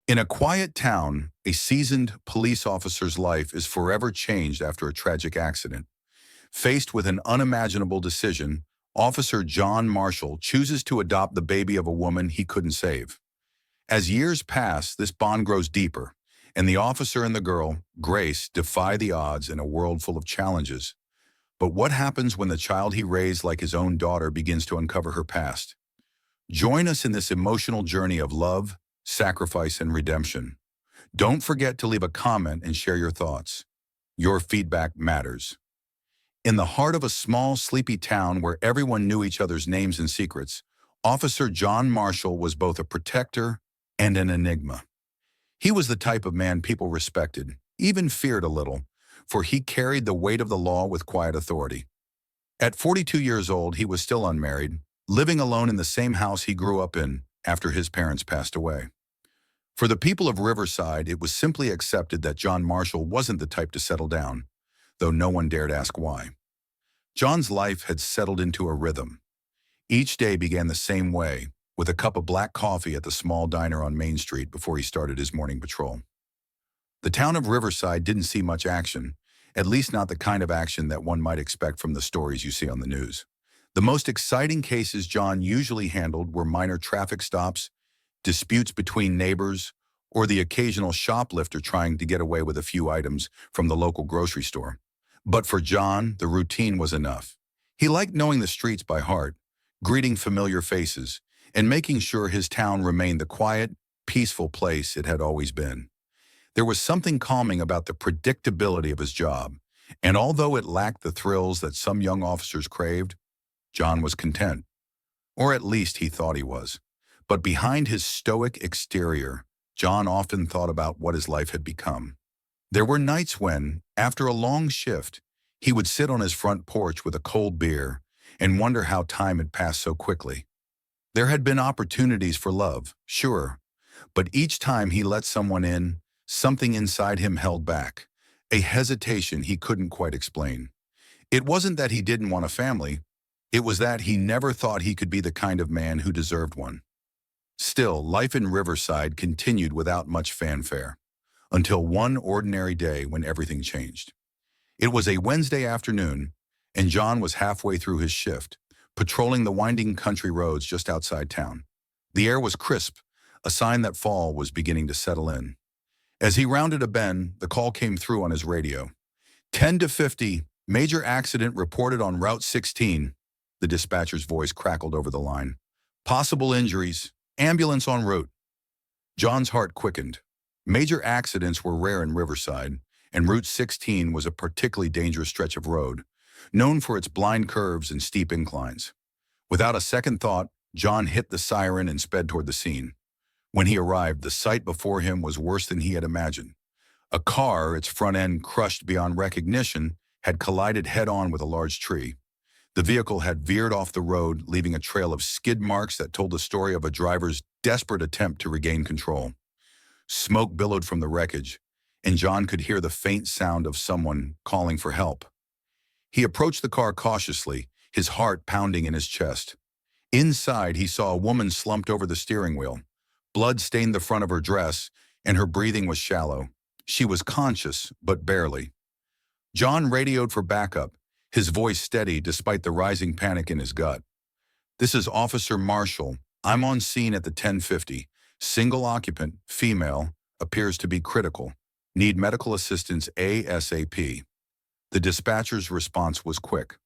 In a quiet town, a seasoned police officer's life is forever changed after a tragic accident. Faced with an unimaginable decision, Officer John Marshall chooses to adopt the baby of a woman he couldn't save. As years pass, this bond grows deeper, and the officer and the girl, Grace, defy the odds in a world full of challenges. But what happens when the child he raised like his own daughter begins to uncover her past? Join us in this emotional journey of love, sacrifice, and redemption. Don't forget to leave a comment and share your thoughts. Your feedback matters. In the heart of a small, sleepy town where everyone knew each other's names and secrets, Officer John Marshall was both a protector and an enigma. He was the type of man people respected, even feared a little, for he carried the weight of the law with quiet authority. At 42 years old, he was still unmarried, living alone in the same house he grew up in after his parents passed away. For the people of Riverside, it was simply accepted that John Marshall wasn't the type to settle down, though no one dared ask why. John's life had settled into a rhythm. Each day began the same way, with a cup of black coffee at the small diner on Main Street before he started his morning patrol. The town of Riverside didn't see much action, at least not the kind of action that one might expect from the stories you see on the news. The most exciting cases John usually handled were minor traffic stops, disputes between neighbors, or the occasional shoplifter trying to get away with a few items from the local grocery store. But for John, the routine was enough. He liked knowing the streets by heart, greeting familiar faces, and making sure his town remained the quiet, peaceful place it had always been. There was something calming about the predictability of his job, and although it lacked the thrills that some young officers craved, John was content. Or at least he thought he was. But behind his stoic exterior, John often thought about what his life had become. There were nights when, after a long shift, he would sit on his front porch with a cold beer and wonder how time had passed so quickly. There had been opportunities for love, sure, but each time he let someone in, something inside him held back, a hesitation he couldn't quite explain. It wasn't that he didn't want a family, it was that he never thought he could be the kind of man who deserved one. Still, life in Riverside continued without much fanfare, until one ordinary day when everything changed. It was a Wednesday afternoon, and John was halfway through his shift, patrolling the winding country roads just outside town. The air was crisp, a sign that fall was beginning to settle in. As he rounded a bend, the call came through on his radio. 10 to 50, major accident reported on Route 16. The dispatcher's voice crackled over the line. Possible injuries, ambulance en route. John's heart quickened. Major accidents were rare in Riverside, and Route 16 was a particularly dangerous stretch of road, known for its blind curves and steep inclines. Without a second thought, John hit the siren and sped toward the scene. When he arrived, the sight before him was worse than he had imagined. A car, its front end crushed beyond recognition, had collided head-on with a large tree. The vehicle had veered off the road, leaving a trail of skid marks that told the story of a driver's desperate attempt to regain control. Smoke billowed from the wreckage, and John could hear the faint sound of someone calling for help. He approached the car cautiously, his heart pounding in his chest. Inside, he saw a woman slumped over the steering wheel. Blood stained the front of her dress, and her breathing was shallow. She was conscious, but barely. John radioed for backup, his voice steady despite the rising panic in his gut. "This is Officer Marshall. I'm on scene at the 1050. Single occupant, female, appears to be critical. Need medical assistance ASAP." The dispatcher's response was quick.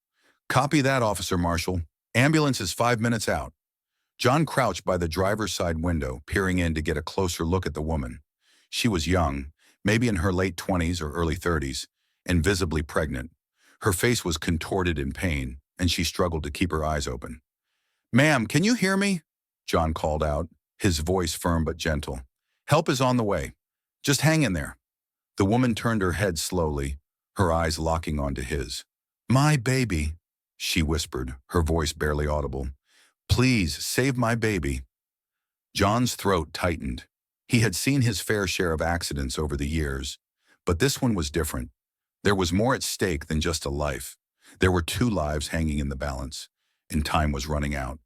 "Copy that, Officer Marshall. Ambulance is 5 minutes out." John crouched by the driver's side window, peering in to get a closer look at the woman. She was young, maybe in her late 20s or early 30s, and visibly pregnant. Her face was contorted in pain, and she struggled to keep her eyes open. "Ma'am, can you hear me?" John called out, his voice firm but gentle. "Help is on the way. Just hang in there." The woman turned her head slowly, her eyes locking onto his. "My baby," she whispered, her voice barely audible. "Please, save my baby." John's throat tightened. He had seen his fair share of accidents over the years, but this one was different. There was more at stake than just a life. There were 2 lives hanging in the balance, and time was running out.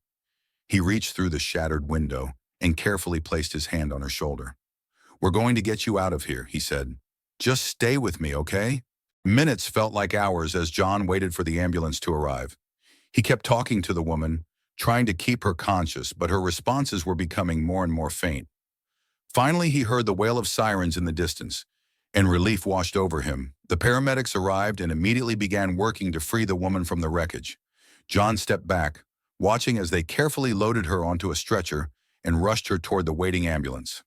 He reached through the shattered window and carefully placed his hand on her shoulder. "We're going to get you out of here," he said. "Just stay with me, okay?" Minutes felt like hours as John waited for the ambulance to arrive. He kept talking to the woman, trying to keep her conscious, but her responses were becoming more and more faint. Finally, he heard the wail of sirens in the distance, and relief washed over him. The paramedics arrived and immediately began working to free the woman from the wreckage. John stepped back, watching as they carefully loaded her onto a stretcher and rushed her toward the waiting ambulance.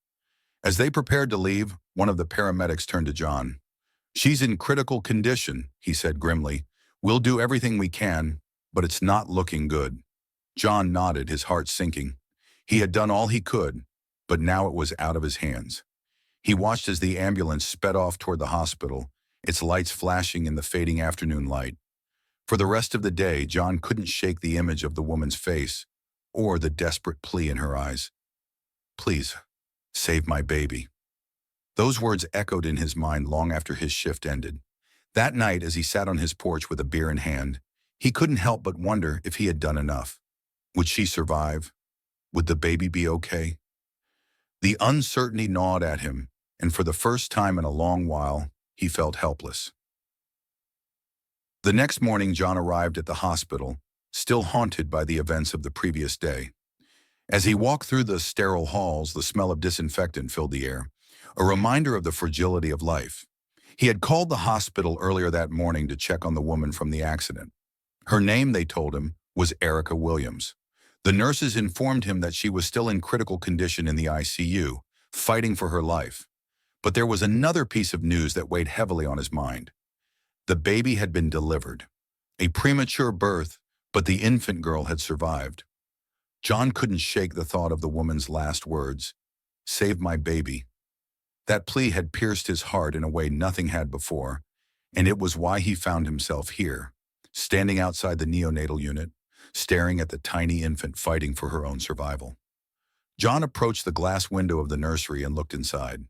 As they prepared to leave, one of the paramedics turned to John. "She's in critical condition," he said grimly. "We'll do everything we can, but it's not looking good." John nodded, his heart sinking. He had done all he could, but now it was out of his hands. He watched as the ambulance sped off toward the hospital, its lights flashing in the fading afternoon light. For the rest of the day, John couldn't shake the image of the woman's face or the desperate plea in her eyes. "Please, save my baby." Those words echoed in his mind long after his shift ended. That night, as he sat on his porch with a beer in hand, he couldn't help but wonder if he had done enough. Would she survive? Would the baby be okay? The uncertainty gnawed at him, and for the first time in a long while, he felt helpless. The next morning, John arrived at the hospital, still haunted by the events of the previous day. As he walked through the sterile halls, the smell of disinfectant filled the air, a reminder of the fragility of life. He had called the hospital earlier that morning to check on the woman from the accident. Her name, they told him, was Erica Williams. The nurses informed him that she was still in critical condition in the ICU, fighting for her life. But there was another piece of news that weighed heavily on his mind. The baby had been delivered. A premature birth, but the infant girl had survived. John couldn't shake the thought of the woman's last words, "Save my baby." That plea had pierced his heart in a way nothing had before, and it was why he found himself here, standing outside the neonatal unit, staring at the tiny infant fighting for her own survival. John approached the glass window of the nursery and looked inside.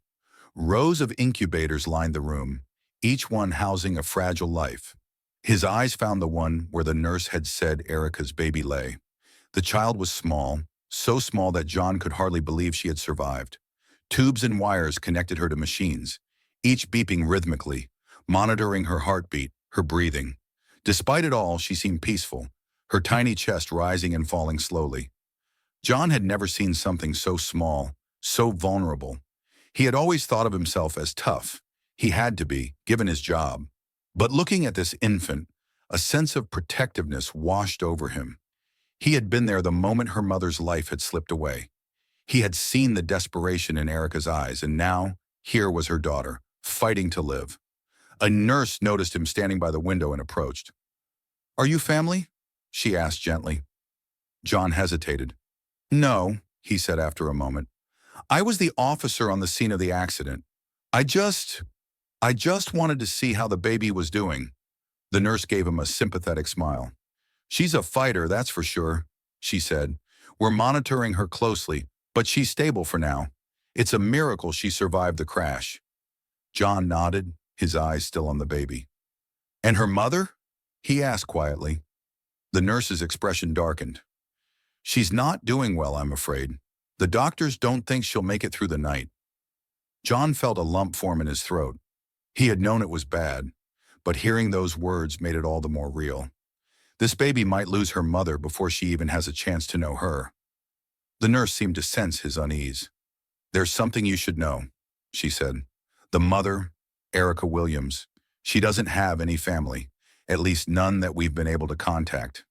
Rows of incubators lined the room, each one housing a fragile life. His eyes found the one where the nurse had said Erica's baby lay. The child was small, so small that John could hardly believe she had survived. Tubes and wires connected her to machines, each beeping rhythmically, monitoring her heartbeat, her breathing. Despite it all, she seemed peaceful, her tiny chest rising and falling slowly. John had never seen something so small, so vulnerable. He had always thought of himself as tough. He had to be, given his job. But looking at this infant, a sense of protectiveness washed over him. He had been there the moment her mother's life had slipped away. He had seen the desperation in Erica's eyes, and now, here was her daughter, fighting to live. A nurse noticed him standing by the window and approached. "Are you family?" she asked gently. John hesitated. "No," he said after a moment. "I was the officer on the scene of the accident. I just wanted to see how the baby was doing." The nurse gave him a sympathetic smile. "She's a fighter, that's for sure," she said. "We're monitoring her closely, but she's stable for now. It's a miracle she survived the crash." John nodded, his eyes still on the baby. "And her mother?" he asked quietly. The nurse's expression darkened. "She's not doing well, I'm afraid. The doctors don't think she'll make it through the night." John felt a lump form in his throat. He had known it was bad, but hearing those words made it all the more real. This baby might lose her mother before she even has a chance to know her. The nurse seemed to sense his unease. "There's something you should know," she said. "The mother, Erica Williams, she doesn't have any family, at least none that we've been able to contact.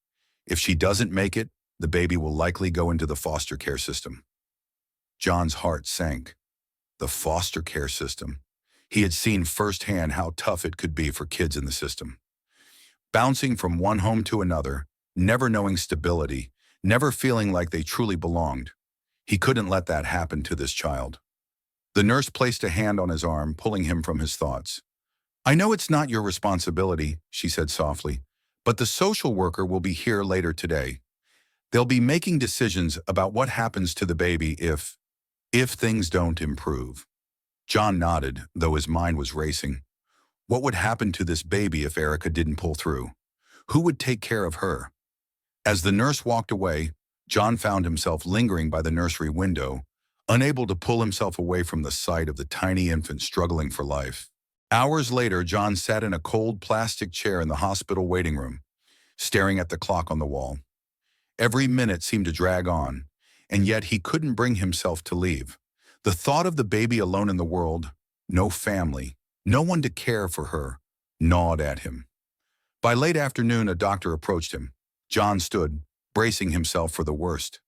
If she doesn't make it, the baby will likely go into the foster care system." John's heart sank. The foster care system. He had seen firsthand how tough it could be for kids in the system. Bouncing from one home to another, never knowing stability, never feeling like they truly belonged. He couldn't let that happen to this child. The nurse placed a hand on his arm, pulling him from his thoughts. "I know it's not your responsibility," she said softly, "but the social worker will be here later today. They'll be making decisions about what happens to the baby if things don't improve." John nodded, though his mind was racing. What would happen to this baby if Erica didn't pull through? Who would take care of her? As the nurse walked away, John found himself lingering by the nursery window, unable to pull himself away from the sight of the tiny infant struggling for life. Hours later, John sat in a cold plastic chair in the hospital waiting room, staring at the clock on the wall. Every minute seemed to drag on, and yet he couldn't bring himself to leave. The thought of the baby alone in the world, no family, no one to care for her, gnawed at him. By late afternoon, a doctor approached him. John stood, bracing himself for the worst.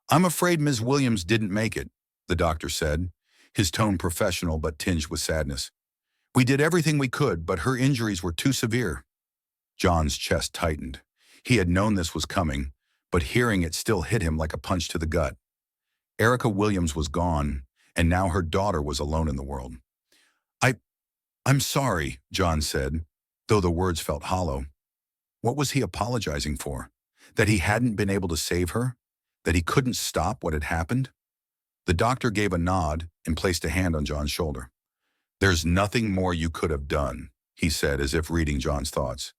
"I'm afraid Ms. Williams didn't make it," the doctor said, his tone professional but tinged with sadness. "We did everything we could, but her injuries were too severe." John's chest tightened. He had known this was coming, but hearing it still hit him like a punch to the gut. Erica Williams was gone, and now her daughter was alone in the world. I, I'm sorry," John said, though the words felt hollow. What was he apologizing for? That he hadn't been able to save her? That he couldn't stop what had happened? The doctor gave a nod and placed a hand on John's shoulder. "There's nothing more you could have done," he said, as if reading John's thoughts.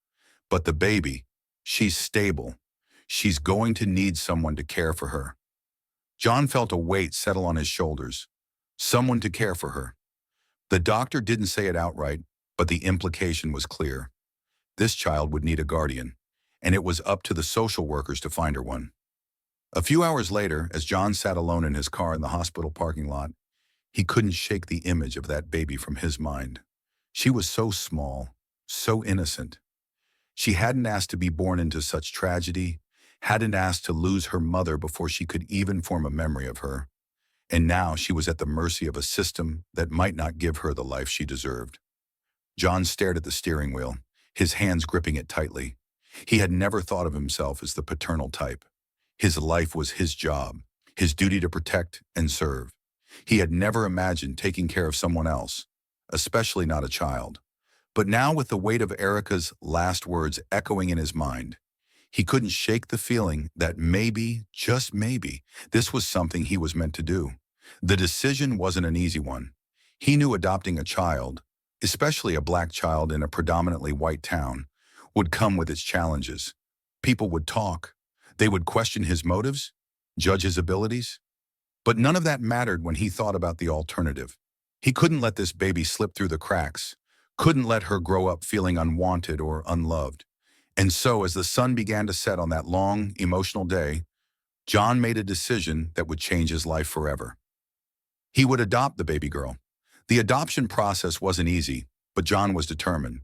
"But the baby, she's stable. She's going to need someone to care for her." John felt a weight settle on his shoulders. Someone to care for her. The doctor didn't say it outright, but the implication was clear. This child would need a guardian, and it was up to the social workers to find her one. A few hours later, as John sat alone in his car in the hospital parking lot, he couldn't shake the image of that baby from his mind. She was so small, so innocent. She hadn't asked to be born into such tragedy, hadn't asked to lose her mother before she could even form a memory of her. And now she was at the mercy of a system that might not give her the life she deserved. John stared at the steering wheel, his hands gripping it tightly. He had never thought of himself as the paternal type. His life was his job, his duty to protect and serve. He had never imagined taking care of someone else, especially not a child. But now, with the weight of Erica's last words echoing in his mind, he couldn't shake the feeling that maybe, just maybe, this was something he was meant to do. The decision wasn't an easy one. He knew adopting a child, especially a black child in a predominantly white town, would come with its challenges. People would talk. They would question his motives, judge his abilities. But none of that mattered when he thought about the alternative. He couldn't let this baby slip through the cracks, couldn't let her grow up feeling unwanted or unloved. And so, as the sun began to set on that long, emotional day, John made a decision that would change his life forever. He would adopt the baby girl. The adoption process wasn't easy, but John was determined.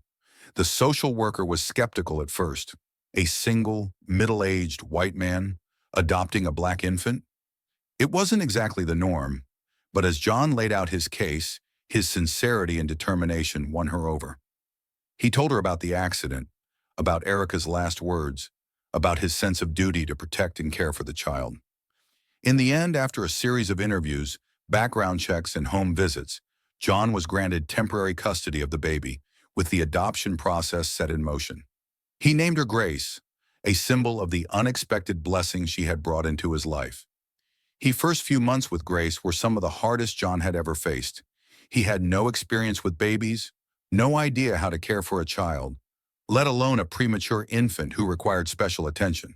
The social worker was skeptical at first. A single, middle-aged white man adopting a black infant? It wasn't exactly the norm, but as John laid out his case, his sincerity and determination won her over. He told her about the accident, about Erica's last words, about his sense of duty to protect and care for the child. In the end, after a series of interviews, background checks, and home visits, John was granted temporary custody of the baby, with the adoption process set in motion. He named her Grace, a symbol of the unexpected blessing she had brought into his life. His first few months with Grace were some of the hardest John had ever faced. He had no experience with babies, no idea how to care for a child, let alone a premature infant who required special attention.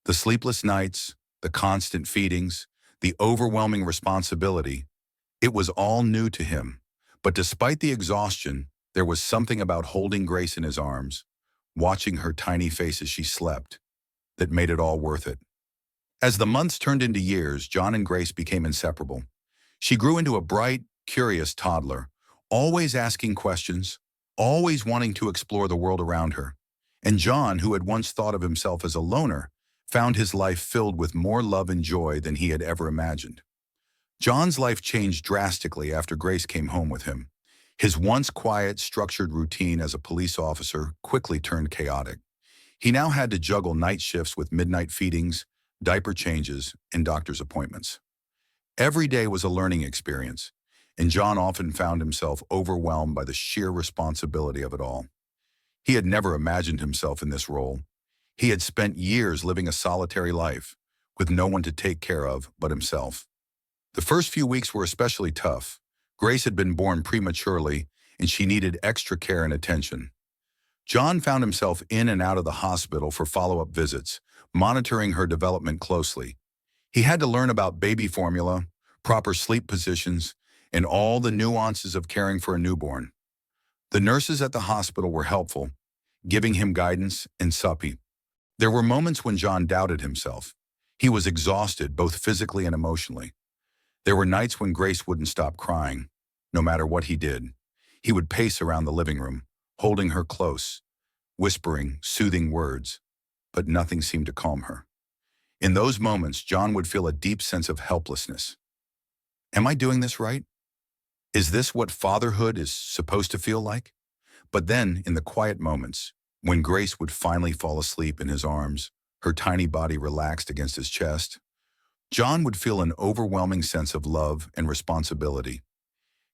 The sleepless nights, the constant feedings, the overwhelming responsibility, it was all new to him. But despite the exhaustion, there was something about holding Grace in his arms, watching her tiny face as she slept, that made it all worth it. As the months turned into years, John and Grace became inseparable. She grew into a bright, curious toddler, always asking questions, always wanting to explore the world around her. And John, who had once thought of himself as a loner, found his life filled with more love and joy than he had ever imagined. John's life changed drastically after Grace came home with him. His once quiet, structured routine as a police officer quickly turned chaotic. He now had to juggle night shifts with midnight feedings, diaper changes, and doctor's appointments. Every day was a learning experience, and John often found himself overwhelmed by the sheer responsibility of it all. He had never imagined himself in this role. He had spent years living a solitary life, with no one to take care of but himself. The first few weeks were especially tough. Grace had been born prematurely, and she needed extra care and attention. John found himself in and out of the hospital for follow-up visits, monitoring her development closely. He had to learn about baby formula, proper sleep positions, and all the nuances of caring for a newborn. The nurses at the hospital were helpful, giving him guidance and support. There were moments when John doubted himself. He was exhausted, both physically and emotionally. There were nights when Grace wouldn't stop crying, no matter what he did. He would pace around the living room, holding her close, whispering soothing words, but nothing seemed to calm her. In those moments, John would feel a deep sense of helplessness. Am I doing this right? Is this what fatherhood is supposed to feel like? But then, in the quiet moments, when Grace would finally fall asleep in his arms, her tiny body relaxed against his chest, John would feel an overwhelming sense of love and responsibility.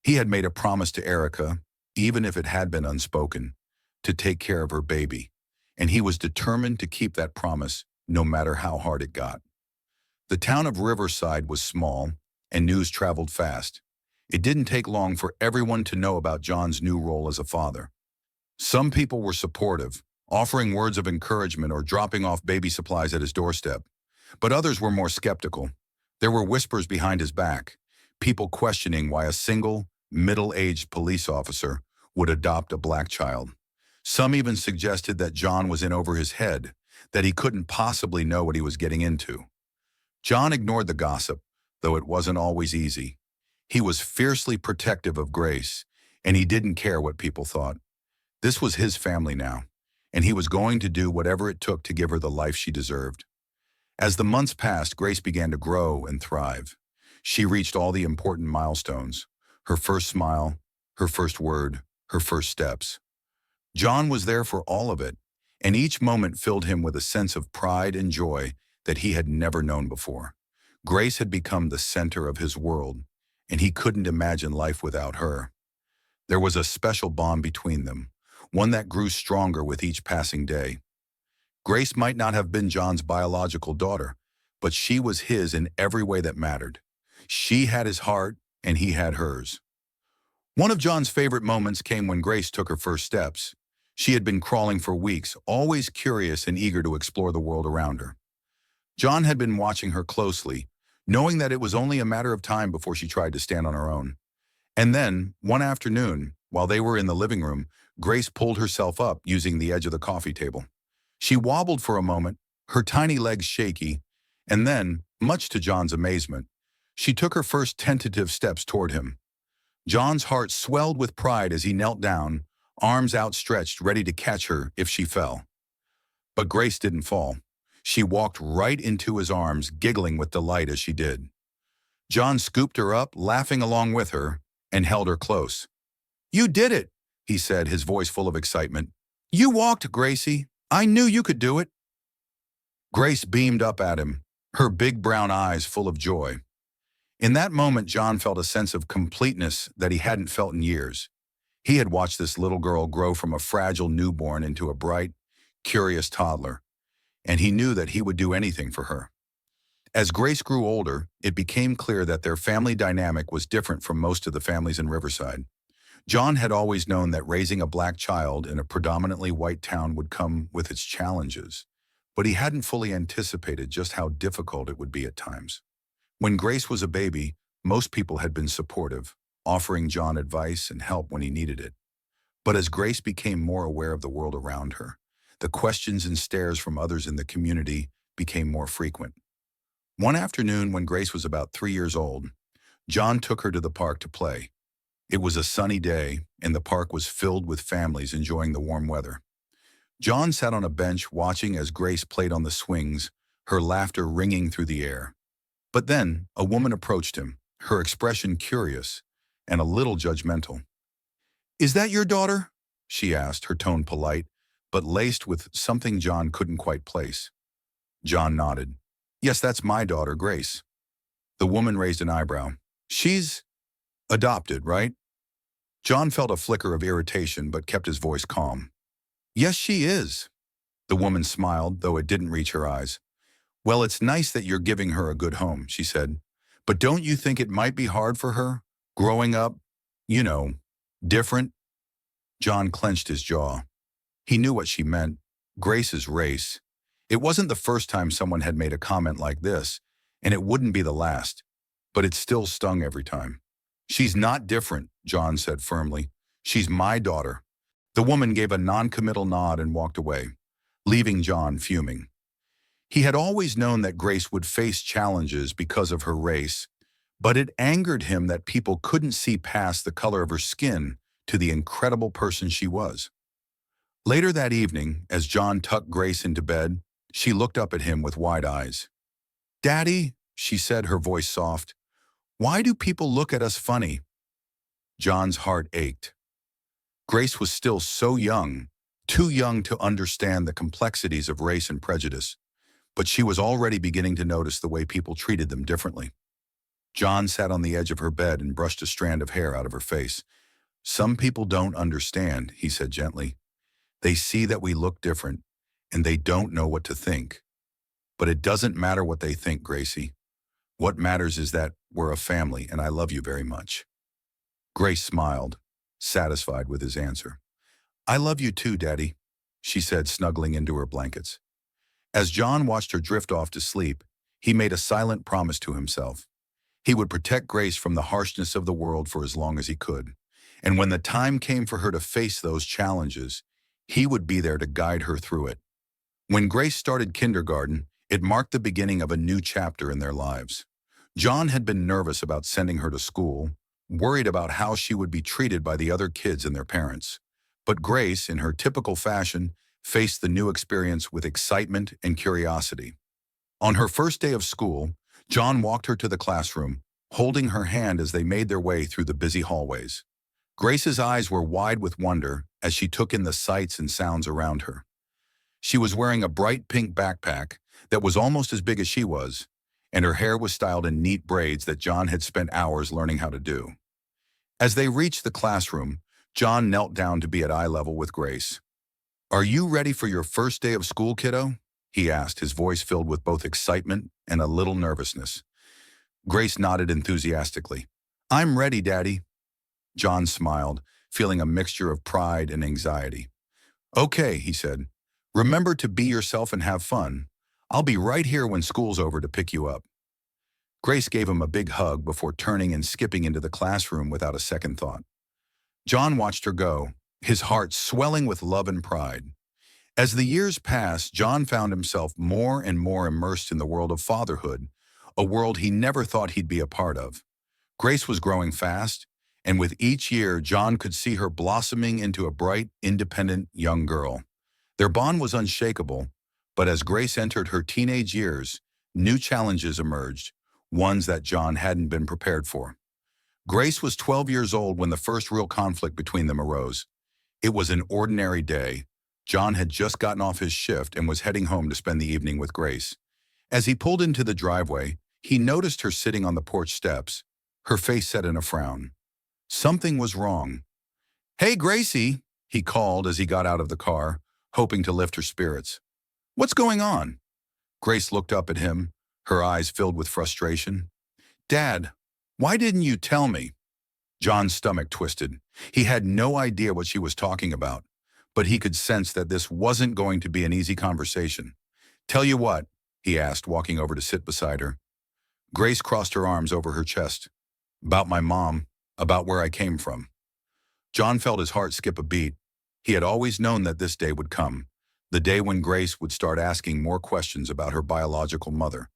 He had made a promise to Erica, even if it had been unspoken, to take care of her baby, and he was determined to keep that promise no matter how hard it got. The town of Riverside was small, and news traveled fast. It didn't take long for everyone to know about John's new role as a father. Some people were supportive, offering words of encouragement or dropping off baby supplies at his doorstep. But others were more skeptical. There were whispers behind his back, people questioning why a single, middle-aged police officer would adopt a black child. Some even suggested that John was in over his head, that he couldn't possibly know what he was getting into. John ignored the gossip, though it wasn't always easy. He was fiercely protective of Grace, and he didn't care what people thought. This was his family now, and he was going to do whatever it took to give her the life she deserved. As the months passed, Grace began to grow and thrive. She reached all the important milestones: her first smile, her first word, her first steps. John was there for all of it, and each moment filled him with a sense of pride and joy that he had never known before. Grace had become the center of his world, and he couldn't imagine life without her. There was a special bond between them, one that grew stronger with each passing day. Grace might not have been John's biological daughter, but she was his in every way that mattered. She had his heart, and he had hers. One of John's favorite moments came when Grace took her first steps. She had been crawling for weeks, always curious and eager to explore the world around her. John had been watching her closely, knowing that it was only a matter of time before she tried to stand on her own. And then, one afternoon, while they were in the living room, Grace pulled herself up using the edge of the coffee table. She wobbled for a moment, her tiny legs shaky, and then, much to John's amazement, she took her first tentative steps toward him. John's heart swelled with pride as he knelt down, arms outstretched, ready to catch her if she fell. But Grace didn't fall. She walked right into his arms, giggling with delight as she did. John scooped her up, laughing along with her, and held her close. "You did it," he said, his voice full of excitement. "You walked, Gracie. I knew you could do it." Grace beamed up at him, her big brown eyes full of joy. In that moment, John felt a sense of completeness that he hadn't felt in years. He had watched this little girl grow from a fragile newborn into a bright, curious toddler, and he knew that he would do anything for her. As Grace grew older, it became clear that their family dynamic was different from most of the families in Riverside. John had always known that raising a black child in a predominantly white town would come with its challenges, but he hadn't fully anticipated just how difficult it would be at times. When Grace was a baby, most people had been supportive, offering John advice and help when he needed it. But as Grace became more aware of the world around her, the questions and stares from others in the community became more frequent. One afternoon when Grace was about 3 years old, John took her to the park to play. It was a sunny day, and the park was filled with families enjoying the warm weather. John sat on a bench watching as Grace played on the swings, her laughter ringing through the air. But then, a woman approached him, her expression curious and a little judgmental. "Is that your daughter?" she asked, her tone polite, but laced with something John couldn't quite place. John nodded. "Yes, that's my daughter, Grace." The woman raised an eyebrow. "She's adopted, right?" John felt a flicker of irritation but kept his voice calm. "Yes, she is." The woman smiled, though it didn't reach her eyes. "Well, it's nice that you're giving her a good home," she said. "But don't you think it might be hard for her, growing up, you know, different?" John clenched his jaw. He knew what she meant. Grace's race. It wasn't the first time someone had made a comment like this, and it wouldn't be the last. but it still stung every time. "She's not different," John said firmly. "She's my daughter." The woman gave a non-committal nod and walked away, leaving John fuming. He had always known that Grace would face challenges because of her race, but it angered him that people couldn't see past the color of her skin to the incredible person she was. Later that evening, as John tucked Grace into bed, she looked up at him with wide eyes. "Daddy," she said, her voice soft, "why do people look at us funny?" John's heart ached. Grace was still so young, too young to understand the complexities of race and prejudice, but she was already beginning to notice the way people treated them differently. John sat on the edge of her bed and brushed a strand of hair out of her face. "Some people don't understand," he said gently. "They see that we look different, and they don't know what to think. But it doesn't matter what they think, Gracie. What matters is that we're a family, and I love you very much." Grace smiled, satisfied with his answer. "I love you too, Daddy," she said, snuggling into her blankets. As John watched her drift off to sleep, he made a silent promise to himself. He would protect Grace from the harshness of the world for as long as he could. And when the time came for her to face those challenges, he would be there to guide her through it. When Grace started kindergarten, it marked the beginning of a new chapter in their lives. John had been nervous about sending her to school, worried about how she would be treated by the other kids and their parents. But Grace, in her typical fashion, faced the new experience with excitement and curiosity. On her first day of school, John walked her to the classroom, holding her hand as they made their way through the busy hallways. Grace's eyes were wide with wonder as she took in the sights and sounds around her. She was wearing a bright pink backpack that was almost as big as she was, and her hair was styled in neat braids that John had spent hours learning how to do. As they reached the classroom, John knelt down to be at eye level with Grace. "Are you ready for your first day of school, kiddo?" he asked, his voice filled with both excitement and a little nervousness. Grace nodded enthusiastically. "I'm ready, Daddy." John smiled, feeling a mixture of pride and anxiety. "Okay," he said. "Remember to be yourself and have fun. I'll be right here when school's over to pick you up." Grace gave him a big hug before turning and skipping into the classroom without a second thought. John watched her go, his heart swelling with love and pride. As the years passed, John found himself more and more immersed in the world of fatherhood, a world he never thought he'd be a part of. Grace was growing fast, and with each year, John could see her blossoming into a bright, independent young girl. Their bond was unshakable, but as Grace entered her teenage years, new challenges emerged, ones that John hadn't been prepared for. Grace was 12 years old when the first real conflict between them arose. It was an ordinary day. John had just gotten off his shift and was heading home to spend the evening with Grace. As he pulled into the driveway, he noticed her sitting on the porch steps, her face set in a frown. Something was wrong. "Hey, Gracie," he called as he got out of the car, hoping to lift her spirits. "What's going on?" Grace looked up at him, her eyes filled with frustration. "Dad, why didn't you tell me?" John's stomach twisted. He had no idea what she was talking about, but he could sense that this wasn't going to be an easy conversation. "Tell you what?" he asked, walking over to sit beside her. Grace crossed her arms over her chest. "About my mom, about where I came from." John felt his heart skip a beat. He had always known that this day would come, the day when Grace would start asking more questions about her biological mother.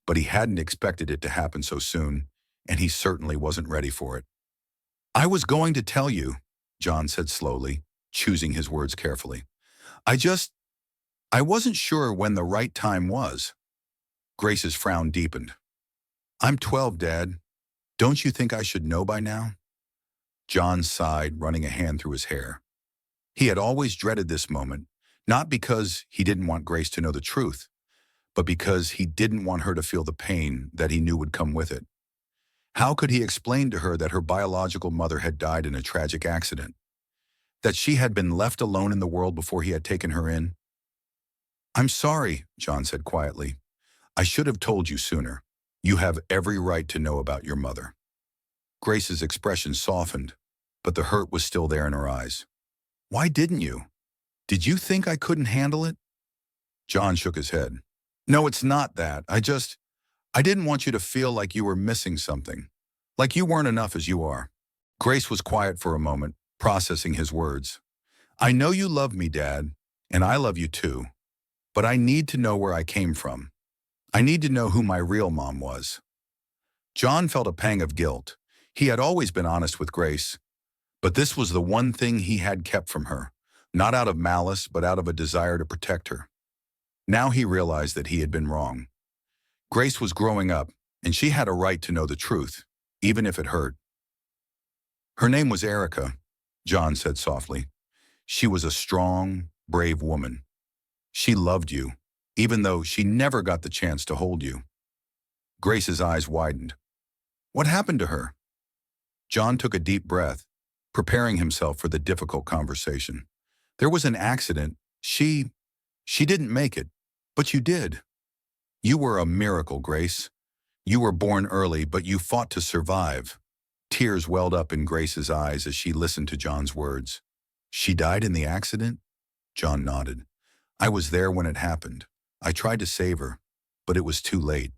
But he hadn't expected it to happen so soon, and he certainly wasn't ready for it. "I was going to tell you," John said slowly, choosing his words carefully. I wasn't sure when the right time was." Grace's frown deepened. "I'm 12, Dad. Don't you think I should know by now?" John sighed, running a hand through his hair. He had always dreaded this moment, not because he didn't want Grace to know the truth, but because he didn't want her to feel the pain that he knew would come with it. How could he explain to her that her biological mother had died in a tragic accident? That she had been left alone in the world before he had taken her in? "I'm sorry," John said quietly. "I should have told you sooner. You have every right to know about your mother." Grace's expression softened, but the hurt was still there in her eyes. "Why didn't you? Did you think I couldn't handle it?" John shook his head. "No, it's not that. I didn't want you to feel like you were missing something, like you weren't enough as you are. Grace was quiet for a moment, processing his words. I know you love me, Dad, and I love you too, but I need to know where I came from. I need to know who my real mom was. John felt a pang of guilt. He had always been honest with Grace, but this was the one thing he had kept from her, not out of malice, but out of a desire to protect her. Now he realized that he had been wrong. Grace was growing up, and she had a right to know the truth, even if it hurt. Her name was Erica, John said softly. She was a strong, brave woman. She loved you, even though she never got the chance to hold you. Grace's eyes widened. What happened to her? John took a deep breath, preparing himself for the difficult conversation. There was an accident. She didn't make it, but you did. You were a miracle, Grace. You were born early, but you fought to survive. Tears welled up in Grace's eyes as she listened to John's words. She died in the accident? John nodded. I was there when it happened. I tried to save her, but it was too late.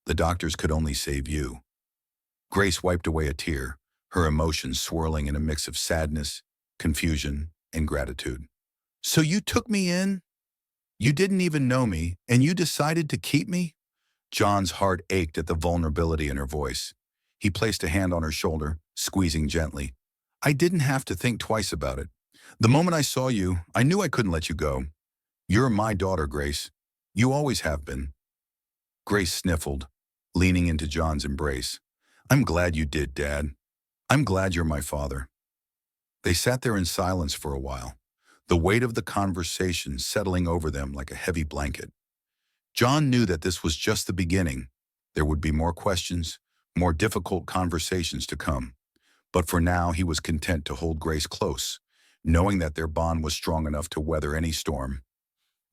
The doctors could only save you. Grace wiped away a tear, her emotions swirling in a mix of sadness, confusion, and gratitude. So you took me in? You didn't even know me, and you decided to keep me? John's heart ached at the vulnerability in her voice. He placed a hand on her shoulder, squeezing gently. I didn't have to think twice about it. The moment I saw you, I knew I couldn't let you go. You're my daughter, Grace. You always have been. Grace sniffled, leaning into John's embrace. I'm glad you did, Dad. I'm glad you're my father. They sat there in silence for a while, the weight of the conversation settling over them like a heavy blanket. John knew that this was just the beginning. There would be more questions, more difficult conversations to come. But for now, he was content to hold Grace close, knowing that their bond was strong enough to weather any storm.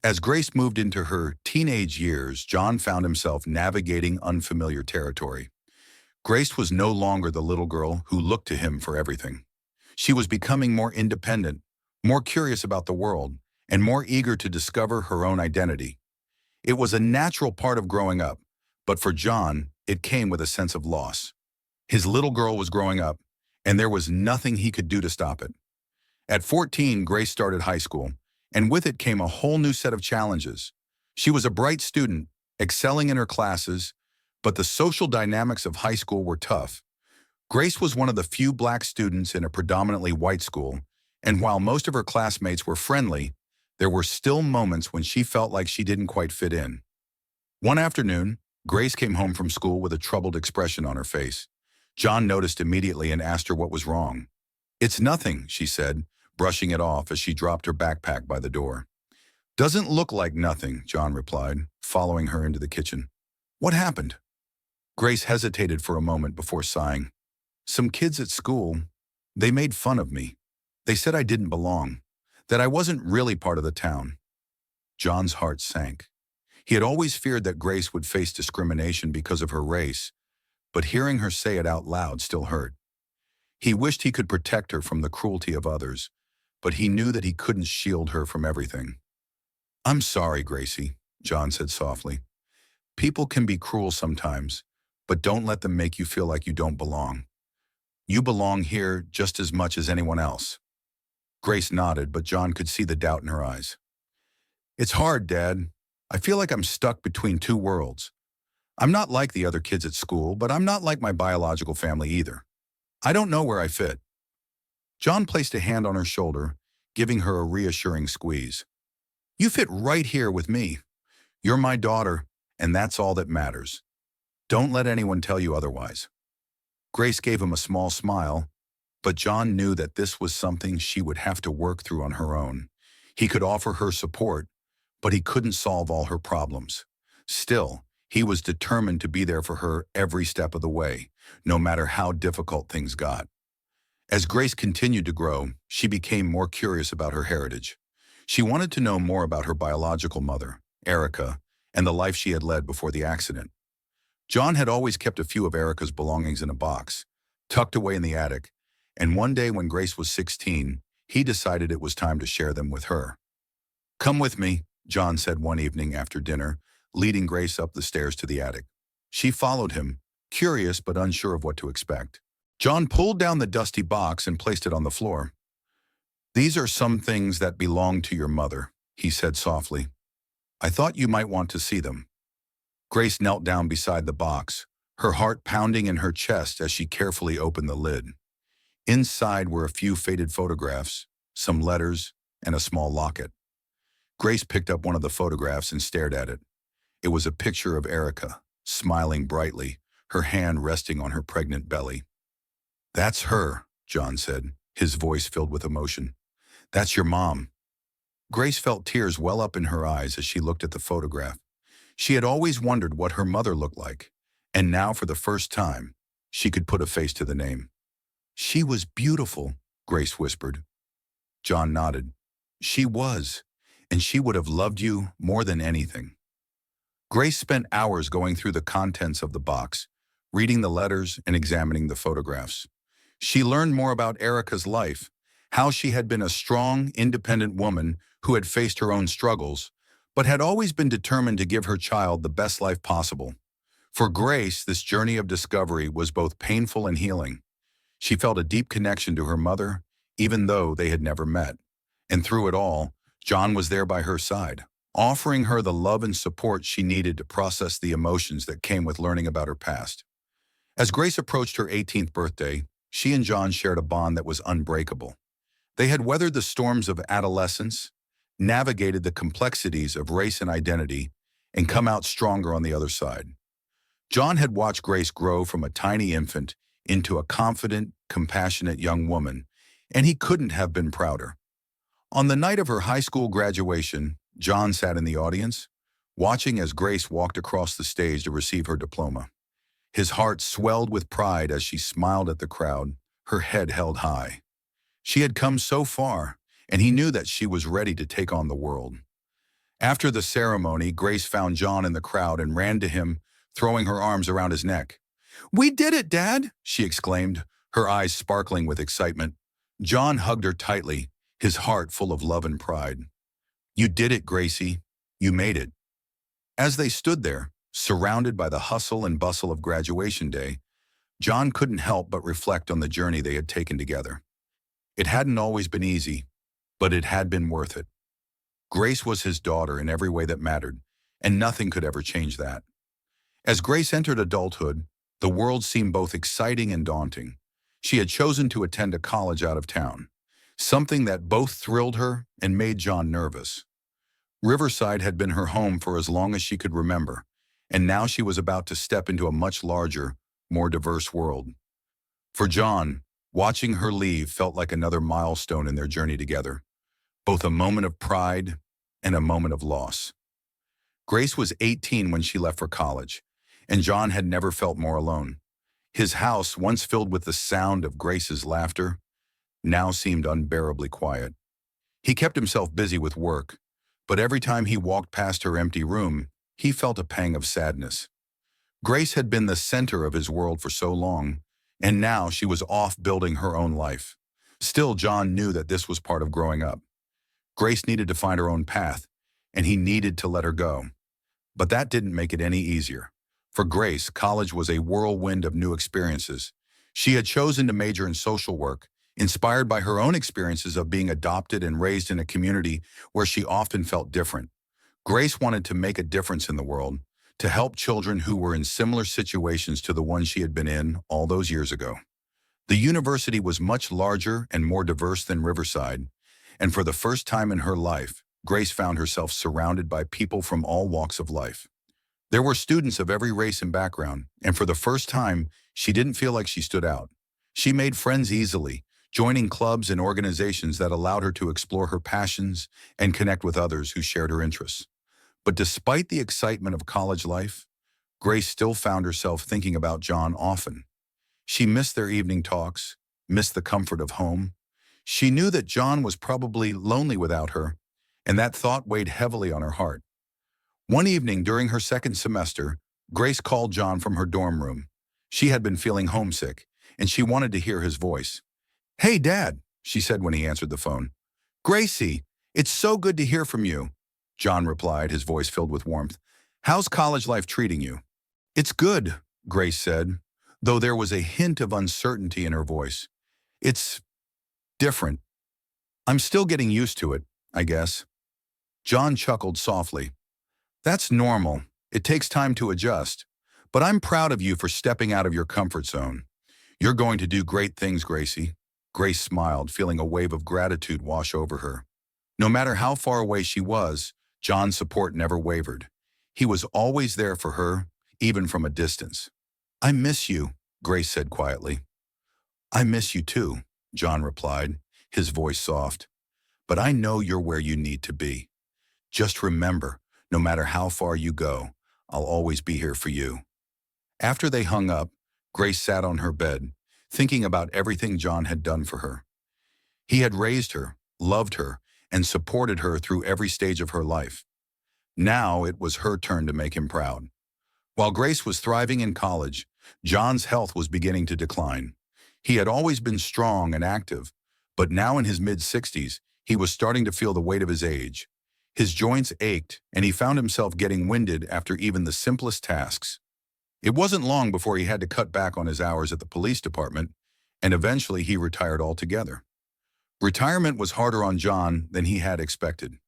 As Grace moved into her teenage years, John found himself navigating unfamiliar territory. Grace was no longer the little girl who looked to him for everything. She was becoming more independent, more curious about the world, and more eager to discover her own identity. It was a natural part of growing up, but for John, it came with a sense of loss. His little girl was growing up, and there was nothing he could do to stop it. At 14, Grace started high school, and with it came a whole new set of challenges. She was a bright student, excelling in her classes, but the social dynamics of high school were tough. Grace was one of the few black students in a predominantly white school, and while most of her classmates were friendly, there were still moments when she felt like she didn't quite fit in. One afternoon, Grace came home from school with a troubled expression on her face. John noticed immediately and asked her what was wrong. It's nothing, she said, brushing it off as she dropped her backpack by the door. Doesn't look like nothing, John replied, following her into the kitchen. What happened? Grace hesitated for a moment before sighing. Some kids at school, they made fun of me. They said I didn't belong, that I wasn't really part of the town. John's heart sank. He had always feared that Grace would face discrimination because of her race, but hearing her say it out loud still hurt. He wished he could protect her from the cruelty of others, but he knew that he couldn't shield her from everything. I'm sorry, Gracie, John said softly. People can be cruel sometimes, but don't let them make you feel like you don't belong. You belong here just as much as anyone else. Grace nodded, but John could see the doubt in her eyes. It's hard, Dad. I feel like I'm stuck between two worlds. I'm not like the other kids at school, but I'm not like my biological family either. I don't know where I fit. John placed a hand on her shoulder, giving her a reassuring squeeze. You fit right here with me. You're my daughter, and that's all that matters. Don't let anyone tell you otherwise. Grace gave him a small smile, but John knew that this was something she would have to work through on her own. He could offer her support, but he couldn't solve all her problems. Still, he was determined to be there for her every step of the way, no matter how difficult things got. As Grace continued to grow, she became more curious about her heritage. She wanted to know more about her biological mother, Erica, and the life she had led before the accident. John had always kept a few of Erica's belongings in a box, tucked away in the attic, and one day when Grace was 16, he decided it was time to share them with her. Come with me, John said one evening after dinner, leading Grace up the stairs to the attic. She followed him, curious but unsure of what to expect. John pulled down the dusty box and placed it on the floor. "These are some things that belong to your mother," he said softly. "I thought you might want to see them." Grace knelt down beside the box, her heart pounding in her chest as she carefully opened the lid. Inside were a few faded photographs, some letters, and a small locket. Grace picked up one of the photographs and stared at it. It was a picture of Erica, smiling brightly, her hand resting on her pregnant belly. "That's her," John said, his voice filled with emotion. "That's your mom." Grace felt tears well up in her eyes as she looked at the photograph. She had always wondered what her mother looked like, and now for the first time, she could put a face to the name. "She was beautiful," Grace whispered. John nodded. "She was, and she would have loved you more than anything." Grace spent hours going through the contents of the box, reading the letters and examining the photographs. She learned more about Erica's life, how she had been a strong, independent woman who had faced her own struggles, but had always been determined to give her child the best life possible. For Grace, this journey of discovery was both painful and healing. She felt a deep connection to her mother, even though they had never met. And through it all, John was there by her side, offering her the love and support she needed to process the emotions that came with learning about her past. As Grace approached her 18th birthday, she and John shared a bond that was unbreakable. They had weathered the storms of adolescence, navigated the complexities of race and identity, and come out stronger on the other side. John had watched Grace grow from a tiny infant into a confident, compassionate young woman, and he couldn't have been prouder. On the night of her high school graduation, John sat in the audience, watching as Grace walked across the stage to receive her diploma. His heart swelled with pride as she smiled at the crowd, her head held high. She had come so far, and he knew that she was ready to take on the world. After the ceremony, Grace found John in the crowd and ran to him, throwing her arms around his neck. "We did it, Dad!" she exclaimed, her eyes sparkling with excitement. John hugged her tightly, his heart full of love and pride. "You did it, Gracie. You made it." As they stood there, surrounded by the hustle and bustle of graduation day, John couldn't help but reflect on the journey they had taken together. It hadn't always been easy, but it had been worth it. Grace was his daughter in every way that mattered, and nothing could ever change that. As Grace entered adulthood, the world seemed both exciting and daunting. She had chosen to attend a college out of town, something that both thrilled her and made John nervous. Riverside had been her home for as long as she could remember, and now she was about to step into a much larger, more diverse world. For John, watching her leave felt like another milestone in their journey together, both a moment of pride and a moment of loss. Grace was 18 when she left for college, and John had never felt more alone. His house, once filled with the sound of Grace's laughter, now seemed unbearably quiet. He kept himself busy with work, but every time he walked past her empty room, he felt a pang of sadness. Grace had been the center of his world for so long, and now she was off building her own life. Still, John knew that this was part of growing up. Grace needed to find her own path, and he needed to let her go. But that didn't make it any easier. For Grace, college was a whirlwind of new experiences. She had chosen to major in social work, inspired by her own experiences of being adopted and raised in a community where she often felt different. Grace wanted to make a difference in the world, to help children who were in similar situations to the ones she had been in all those years ago. The university was much larger and more diverse than Riverside, and for the first time in her life, Grace found herself surrounded by people from all walks of life. There were students of every race and background, and for the first time, she didn't feel like she stood out. She made friends easily, joining clubs and organizations that allowed her to explore her passions and connect with others who shared her interests. But despite the excitement of college life, Grace still found herself thinking about John often. She missed their evening talks, missed the comfort of home. She knew that John was probably lonely without her, and that thought weighed heavily on her heart. One evening during her second semester, Grace called John from her dorm room. She had been feeling homesick, and she wanted to hear his voice. "Hey, Dad," she said when he answered the phone. "Gracie, it's so good to hear from you," John replied, his voice filled with warmth. "How's college life treating you?" It's good, Grace said, though there was a hint of uncertainty in her voice. It's different. I'm still getting used to it, I guess. John chuckled softly. That's normal. It takes time to adjust. But I'm proud of you for stepping out of your comfort zone. You're going to do great things, Gracie. Grace smiled, feeling a wave of gratitude wash over her. No matter how far away she was, John's support never wavered. He was always there for her, even from a distance. I miss you, Grace said quietly. I miss you too, John replied, his voice soft. But I know you're where you need to be. Just remember, no matter how far you go, I'll always be here for you. After they hung up, Grace sat on her bed, thinking about everything John had done for her. He had raised her, loved her, and supported her through every stage of her life. Now it was her turn to make him proud. While Grace was thriving in college, John's health was beginning to decline. He had always been strong and active, but now in his mid-60s, he was starting to feel the weight of his age. His joints ached, and he found himself getting winded after even the simplest tasks. It wasn't long before he had to cut back on his hours at the police department, and eventually he retired altogether. Retirement was harder on John than he had expected.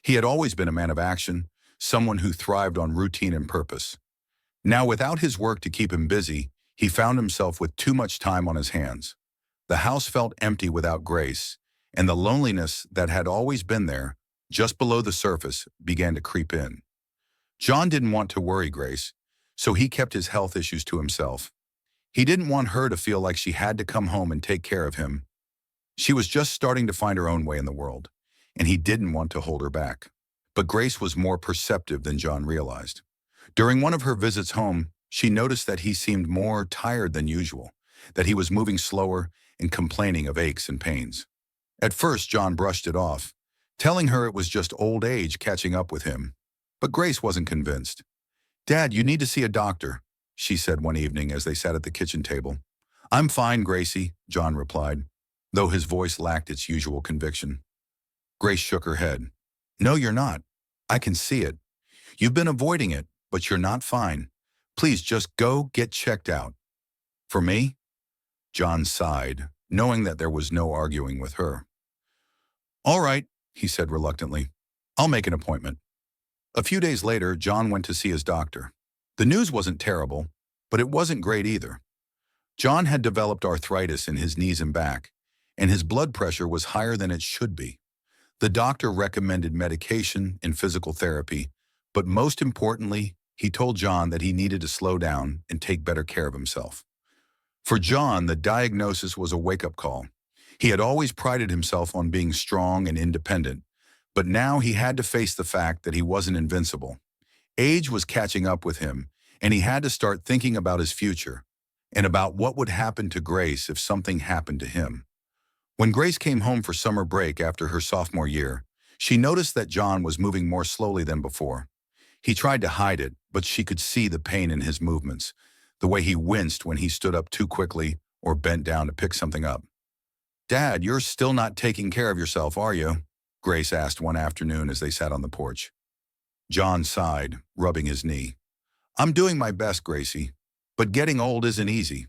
He had always been a man of action, someone who thrived on routine and purpose. Now, without his work to keep him busy, he found himself with too much time on his hands. The house felt empty without Grace, and the loneliness that had always been there, just below the surface, began to creep in. John didn't want to worry Grace, so he kept his health issues to himself. He didn't want her to feel like she had to come home and take care of him. She was just starting to find her own way in the world, and he didn't want to hold her back. But Grace was more perceptive than John realized. During one of her visits home, she noticed that he seemed more tired than usual, that he was moving slower and complaining of aches and pains. At first, John brushed it off, telling her it was just old age catching up with him. But Grace wasn't convinced. "Dad, you need to see a doctor," she said one evening as they sat at the kitchen table. "I'm fine, Gracie," John replied, though his voice lacked its usual conviction. Grace shook her head. "No, you're not. I can see it. You've been avoiding it, but you're not fine. Please just go get checked out." "For me?" John sighed, knowing that there was no arguing with her. "All right," he said reluctantly. "I'll make an appointment." A few days later, John went to see his doctor. The news wasn't terrible, but it wasn't great either. John had developed arthritis in his knees and back, and his blood pressure was higher than it should be. The doctor recommended medication and physical therapy, but most importantly, he told John that he needed to slow down and take better care of himself. For John, the diagnosis was a wake-up call. He had always prided himself on being strong and independent, but now he had to face the fact that he wasn't invincible. Age was catching up with him, and he had to start thinking about his future and about what would happen to Grace if something happened to him. When Grace came home for summer break after her sophomore year, she noticed that John was moving more slowly than before. He tried to hide it, but she could see the pain in his movements, the way he winced when he stood up too quickly or bent down to pick something up. "Dad, you're still not taking care of yourself, are you?" Grace asked one afternoon as they sat on the porch. John sighed, rubbing his knee. "I'm doing my best, Gracie, but getting old isn't easy."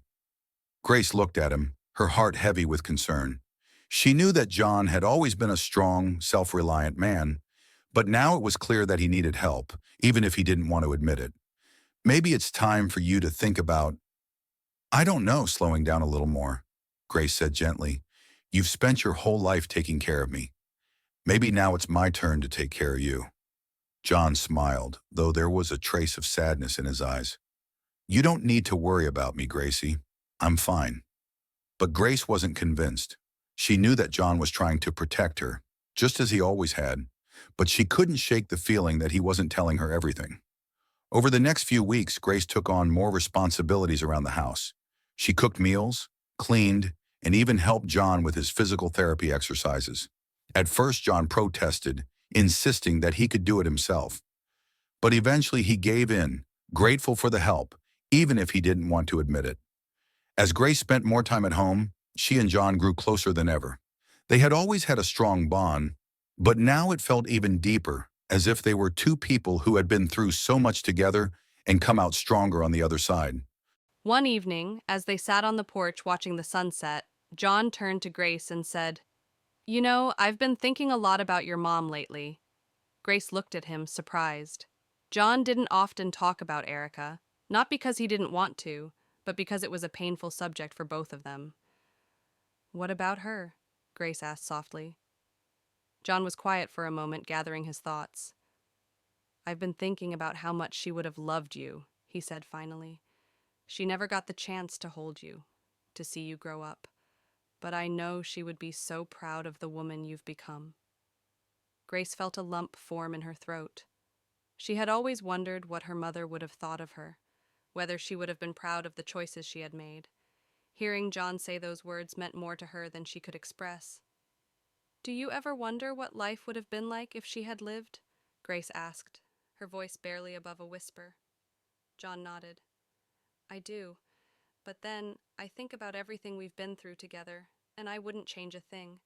Grace looked at him, her heart heavy with concern. She knew that John had always been a strong, self-reliant man, but now it was clear that he needed help, even if he didn't want to admit it. "Maybe it's time for you to think about—" "I don't know," slowing down a little more, Grace said gently. "You've spent your whole life taking care of me. Maybe now it's my turn to take care of you." John smiled, though there was a trace of sadness in his eyes. "You don't need to worry about me, Gracie. I'm fine." But Grace wasn't convinced. She knew that John was trying to protect her, just as he always had, but she couldn't shake the feeling that he wasn't telling her everything. Over the next few weeks, Grace took on more responsibilities around the house. She cooked meals, cleaned, and even helped John with his physical therapy exercises. At first, John protested, insisting that he could do it himself. But eventually he gave in, grateful for the help, even if he didn't want to admit it. As Grace spent more time at home, she and John grew closer than ever. They had always had a strong bond, but now it felt even deeper, as if they were two people who had been through so much together and come out stronger on the other side. One evening, as they sat on the porch watching the sunset, John turned to Grace and said, "You know, I've been thinking a lot about your mom lately." Grace looked at him, surprised. John didn't often talk about Erica, not because he didn't want to, but because it was a painful subject for both of them. "What about her?" Grace asked softly. John was quiet for a moment, gathering his thoughts. "I've been thinking about how much she would have loved you," he said finally. "She never got the chance to hold you, to see you grow up. But I know she would be so proud of the woman you've become." Grace felt a lump form in her throat. She had always wondered what her mother would have thought of her, whether she would have been proud of the choices she had made. Hearing John say those words meant more to her than she could express. "Do you ever wonder what life would have been like if she had lived?" Grace asked, her voice barely above a whisper. John nodded. "I do. But then, I think about everything we've been through together, and I wouldn't change a thing.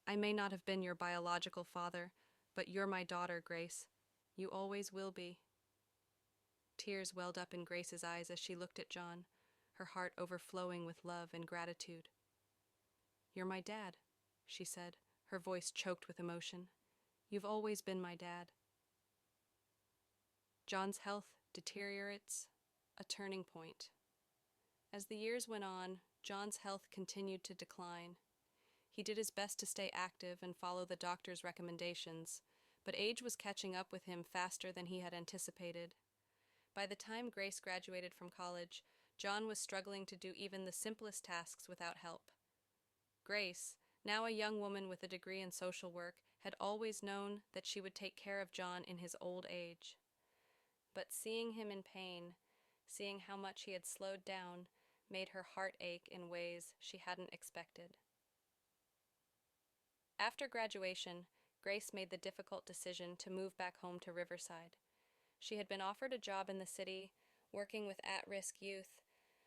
I may not have been your biological father, but you're my daughter, Grace. You always will be." Tears welled up in Grace's eyes as she looked at John, her heart overflowing with love and gratitude. "You're my dad," she said, her voice choked with emotion. "You've always been my dad." John's health deteriorates, a turning point. As the years went on, John's health continued to decline. He did his best to stay active and follow the doctor's recommendations, but age was catching up with him faster than he had anticipated. By the time Grace graduated from college, John was struggling to do even the simplest tasks without help. Grace, now a young woman with a degree in social work, had always known that she would take care of John in his old age. But seeing him in pain, seeing how much he had slowed down, made her heart ache in ways she hadn't expected. After graduation, Grace made the difficult decision to move back home to Riverside. She had been offered a job in the city, working with at-risk youth,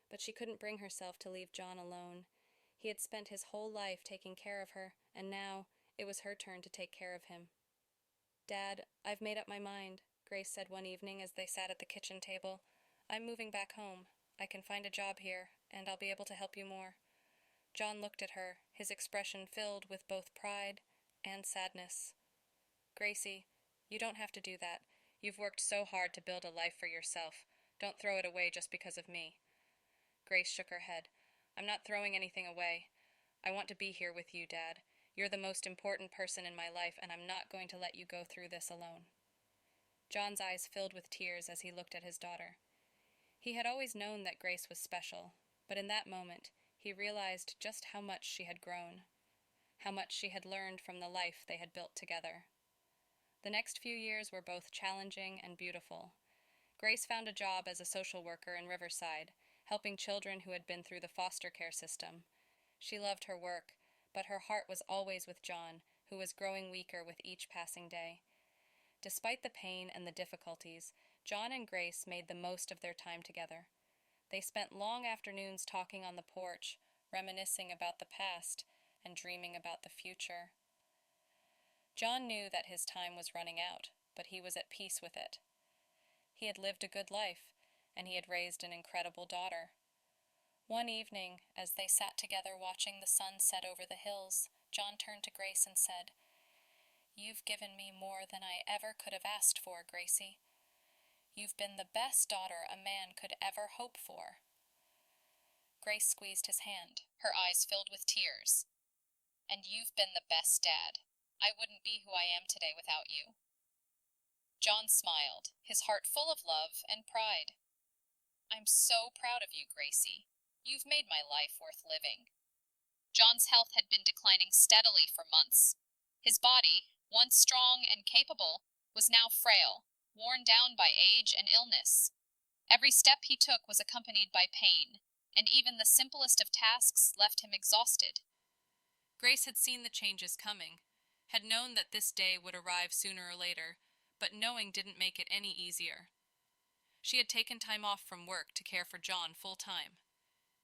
but she couldn't bring herself to leave John alone. He had spent his whole life taking care of her, and now it was her turn to take care of him. "Dad, I've made up my mind," Grace said one evening as they sat at the kitchen table. "I'm moving back home. I can find a job here, and I'll be able to help you more." John looked at her, his expression filled with both pride and sadness. "Gracie, you don't have to do that. You've worked so hard to build a life for yourself. Don't throw it away just because of me." Grace shook her head. "I'm not throwing anything away. I want to be here with you, Dad. You're the most important person in my life, and I'm not going to let you go through this alone." John's eyes filled with tears as he looked at his daughter. He had always known that Grace was special, but in that moment, he realized just how much she had grown, how much she had learned from the life they had built together. The next few years were both challenging and beautiful. Grace found a job as a social worker in Riverside, helping children who had been through the foster care system. She loved her work, but her heart was always with John, who was growing weaker with each passing day. Despite the pain and the difficulties, John and Grace made the most of their time together. They spent long afternoons talking on the porch, reminiscing about the past and dreaming about the future. John knew that his time was running out, but he was at peace with it. He had lived a good life, and he had raised an incredible daughter. One evening, as they sat together watching the sun set over the hills, John turned to Grace and said, "You've given me more than I ever could have asked for, Gracie. You've been the best daughter a man could ever hope for." Grace squeezed his hand, her eyes filled with tears. "And you've been the best dad. I wouldn't be who I am today without you." John smiled, his heart full of love and pride. "I'm so proud of you, Gracie. You've made my life worth living." John's health had been declining steadily for months. His body, once strong and capable, was now frail, worn down by age and illness. Every step he took was accompanied by pain, and even the simplest of tasks left him exhausted. Grace had seen the changes coming, had known that this day would arrive sooner or later, but knowing didn't make it any easier. She had taken time off from work to care for John full-time.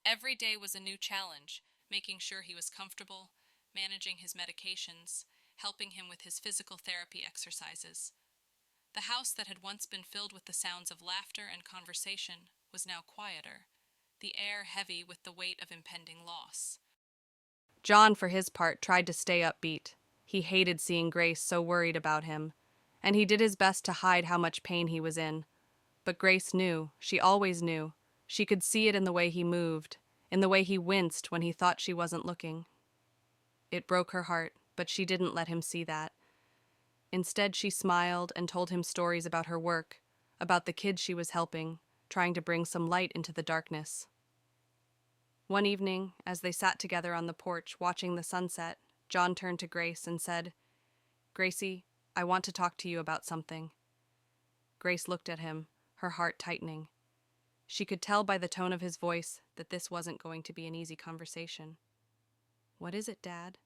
Every day was a new challenge, making sure he was comfortable, managing his medications, helping him with his physical therapy exercises. The house that had once been filled with the sounds of laughter and conversation was now quieter, the air heavy with the weight of impending loss. John, for his part, tried to stay upbeat. He hated seeing Grace so worried about him, and he did his best to hide how much pain he was in. But Grace knew, she always knew. She could see it in the way he moved, in the way he winced when he thought she wasn't looking. It broke her heart, but she didn't let him see that. Instead, she smiled and told him stories about her work, about the kids she was helping, trying to bring some light into the darkness. One evening, as they sat together on the porch watching the sunset, John turned to Grace and said, "Gracie, I want to talk to you about something." Grace looked at him, her heart tightening. She could tell by the tone of his voice that this wasn't going to be an easy conversation. "What is it, Dad?"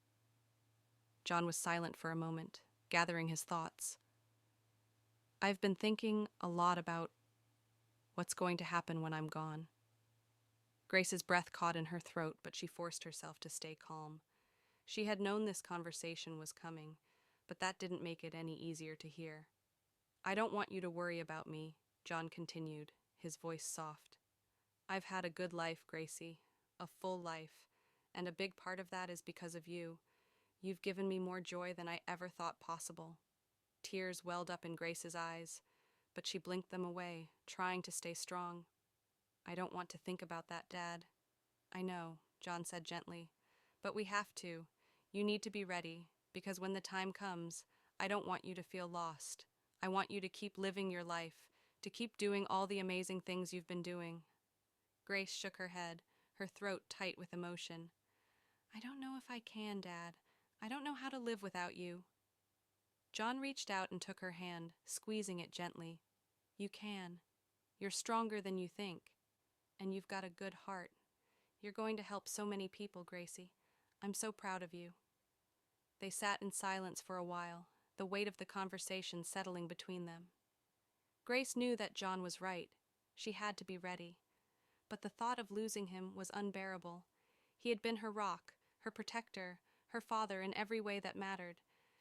John was silent for a moment, gathering his thoughts. "I've been thinking a lot about what's going to happen when I'm gone." Grace's breath caught in her throat, but she forced herself to stay calm. She had known this conversation was coming, but that didn't make it any easier to hear. "I don't want you to worry about me," John continued, his voice soft. "I've had a good life, Gracie, a full life, and a big part of that is because of you. You've given me more joy than I ever thought possible." Tears welled up in Grace's eyes, but she blinked them away, trying to stay strong. "I don't want to think about that, Dad." "I know," John said gently, "but we have to. You need to be ready, because when the time comes, I don't want you to feel lost. I want you to keep living your life, to keep doing all the amazing things you've been doing." Grace shook her head, her throat tight with emotion. "I don't know if I can, Dad. I don't know how to live without you." John reached out and took her hand, squeezing it gently. "You can. You're stronger than you think. And you've got a good heart. You're going to help so many people, Gracie. I'm so proud of you." They sat in silence for a while, the weight of the conversation settling between them. Grace knew that John was right. She had to be ready. But the thought of losing him was unbearable. He had been her rock, her protector, her father in every way that mattered.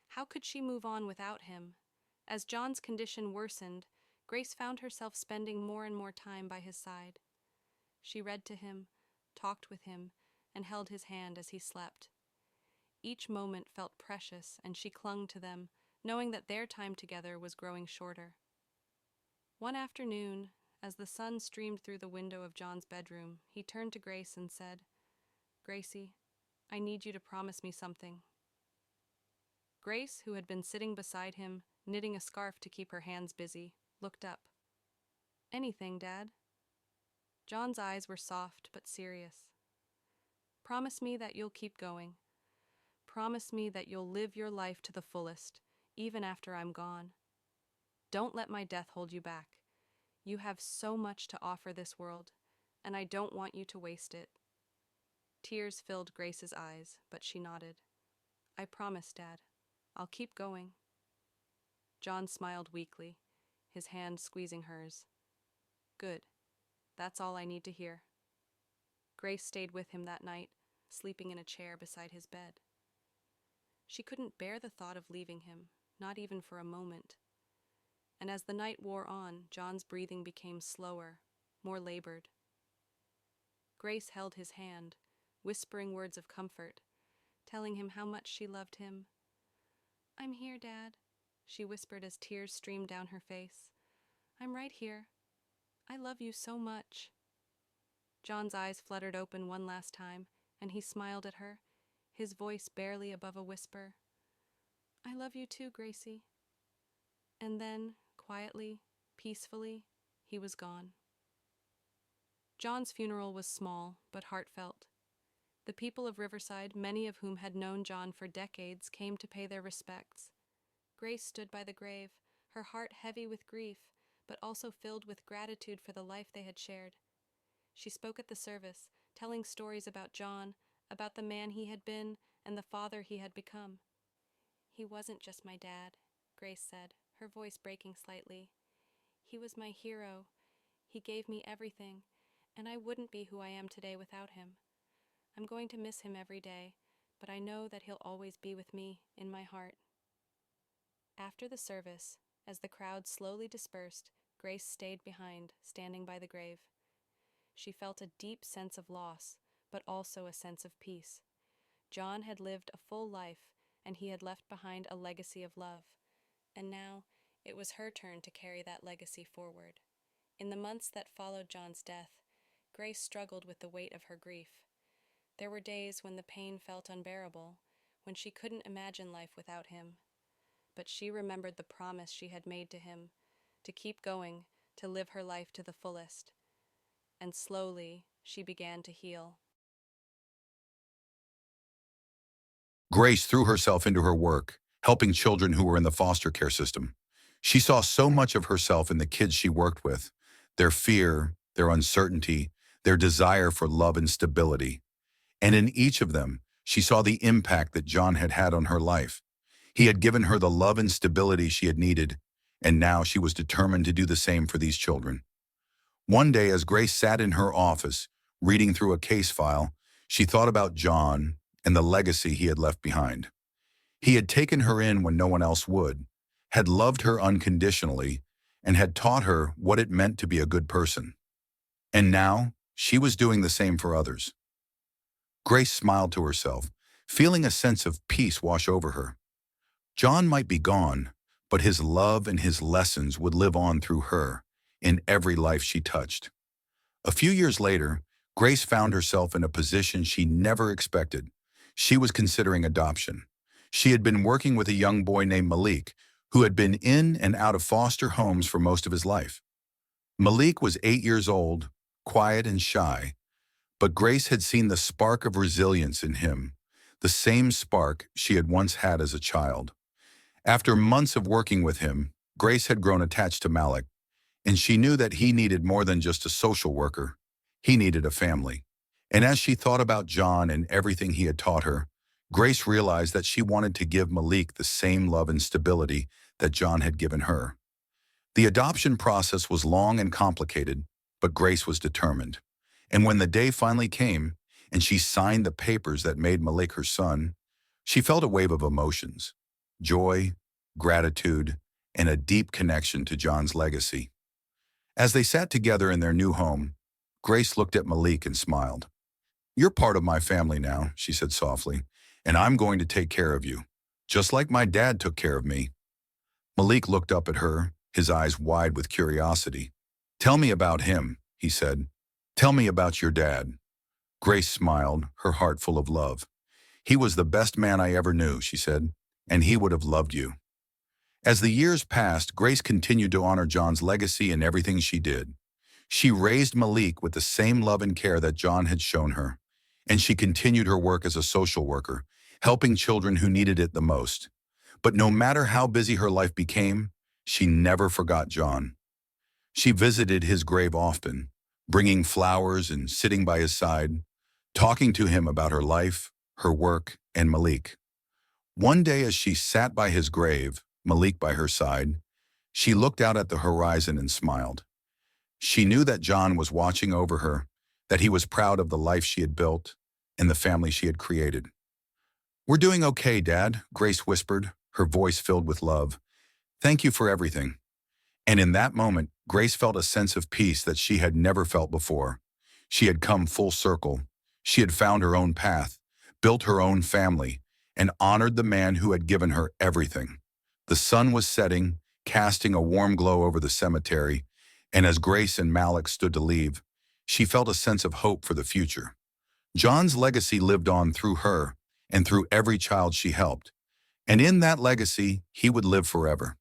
How could she move on without him? As John's condition worsened, Grace found herself spending more and more time by his side. She read to him, talked with him, and held his hand as he slept. Each moment felt precious, and she clung to them, knowing that their time together was growing shorter. One afternoon, as the sun streamed through the window of John's bedroom, he turned to Grace and said, "Gracie, I need you to promise me something." Grace, who had been sitting beside him, knitting a scarf to keep her hands busy, looked up. "Anything, Dad?" John's eyes were soft but serious. "Promise me that you'll keep going. Promise me that you'll live your life to the fullest, even after I'm gone. Don't let my death hold you back. You have so much to offer this world, and I don't want you to waste it." Tears filled Grace's eyes, but she nodded. "I promise, Dad. I'll keep going." John smiled weakly, his hand squeezing hers. "Good. That's all I need to hear." Grace stayed with him that night, sleeping in a chair beside his bed. She couldn't bear the thought of leaving him, not even for a moment. And as the night wore on, John's breathing became slower, more labored. Grace held his hand, whispering words of comfort, telling him how much she loved him. "I'm here, Dad," she whispered as tears streamed down her face. "I'm right here. I love you so much." John's eyes fluttered open one last time, and he smiled at her, his voice barely above a whisper. "I love you too, Gracie." And then, quietly, peacefully, he was gone. John's funeral was small, but heartfelt. The people of Riverside, many of whom had known John for decades, came to pay their respects. Grace stood by the grave, her heart heavy with grief, but also filled with gratitude for the life they had shared. She spoke at the service, telling stories about John, about the man he had been, and the father he had become. "He wasn't just my dad," Grace said, her voice breaking slightly. "He was my hero. He gave me everything, and I wouldn't be who I am today without him. I'm going to miss him every day, but I know that he'll always be with me in my heart." After the service, As the crowd slowly dispersed, Grace stayed behind, standing by the grave. She felt a deep sense of loss, but also a sense of peace. John had lived a full life, and he had left behind a legacy of love. And now, it was her turn to carry that legacy forward. In the months that followed John's death, Grace struggled with the weight of her grief. There were days when the pain felt unbearable, when she couldn't imagine life without him. But she remembered the promise she had made to him, to keep going, to live her life to the fullest. And slowly, she began to heal. Grace threw herself into her work, helping children who were in the foster care system. She saw so much of herself in the kids she worked with, their fear, their uncertainty, their desire for love and stability. And in each of them, she saw the impact that John had had on her life. He had given her the love and stability she had needed, and now she was determined to do the same for these children. One day, as Grace sat in her office, reading through a case file, she thought about John and the legacy he had left behind. He had taken her in when no one else would, had loved her unconditionally, and had taught her what it meant to be a good person. And now, she was doing the same for others. Grace smiled to herself, feeling a sense of peace wash over her. John might be gone, but his love and his lessons would live on through her, in every life she touched. A few years later, Grace found herself in a position she never expected. She was considering adoption. She had been working with a young boy named Malik, who had been in and out of foster homes for most of his life. Malik was 8 years old, quiet and shy, but Grace had seen the spark of resilience in him, the same spark she had once had as a child. After months of working with him, Grace had grown attached to Malik, and she knew that he needed more than just a social worker. He needed a family. And as she thought about John and everything he had taught her, Grace realized that she wanted to give Malik the same love and stability that John had given her. The adoption process was long and complicated, but Grace was determined. And when the day finally came, and she signed the papers that made Malik her son, she felt a wave of emotions: joy, gratitude, and a deep connection to John's legacy. As they sat together in their new home, Grace looked at Malik and smiled. "You're part of my family now," she said softly, "and I'm going to take care of you, just like my dad took care of me." Malik looked up at her, his eyes wide with curiosity. "Tell me about him," he said. "Tell me about your dad." Grace smiled, her heart full of love. "He was the best man I ever knew," she said, "and he would have loved you." As the years passed, Grace continued to honor John's legacy in everything she did. She raised Malik with the same love and care that John had shown her, and she continued her work as a social worker, helping children who needed it the most. But no matter how busy her life became, she never forgot John. She visited his grave often, bringing flowers and sitting by his side, talking to him about her life, her work, and Malik. One day as she sat by his grave, Malik by her side, she looked out at the horizon and smiled. She knew that John was watching over her, that he was proud of the life she had built and the family she had created. "We're doing okay, Dad," Grace whispered, her voice filled with love. "Thank you for everything." And in that moment, Grace felt a sense of peace that she had never felt before. She had come full circle. She had found her own path, built her own family, and honored the man who had given her everything. The sun was setting, casting a warm glow over the cemetery, and as Grace and Malik stood to leave, she felt a sense of hope for the future. John's legacy lived on through her and through every child she helped, and in that legacy, he would live forever.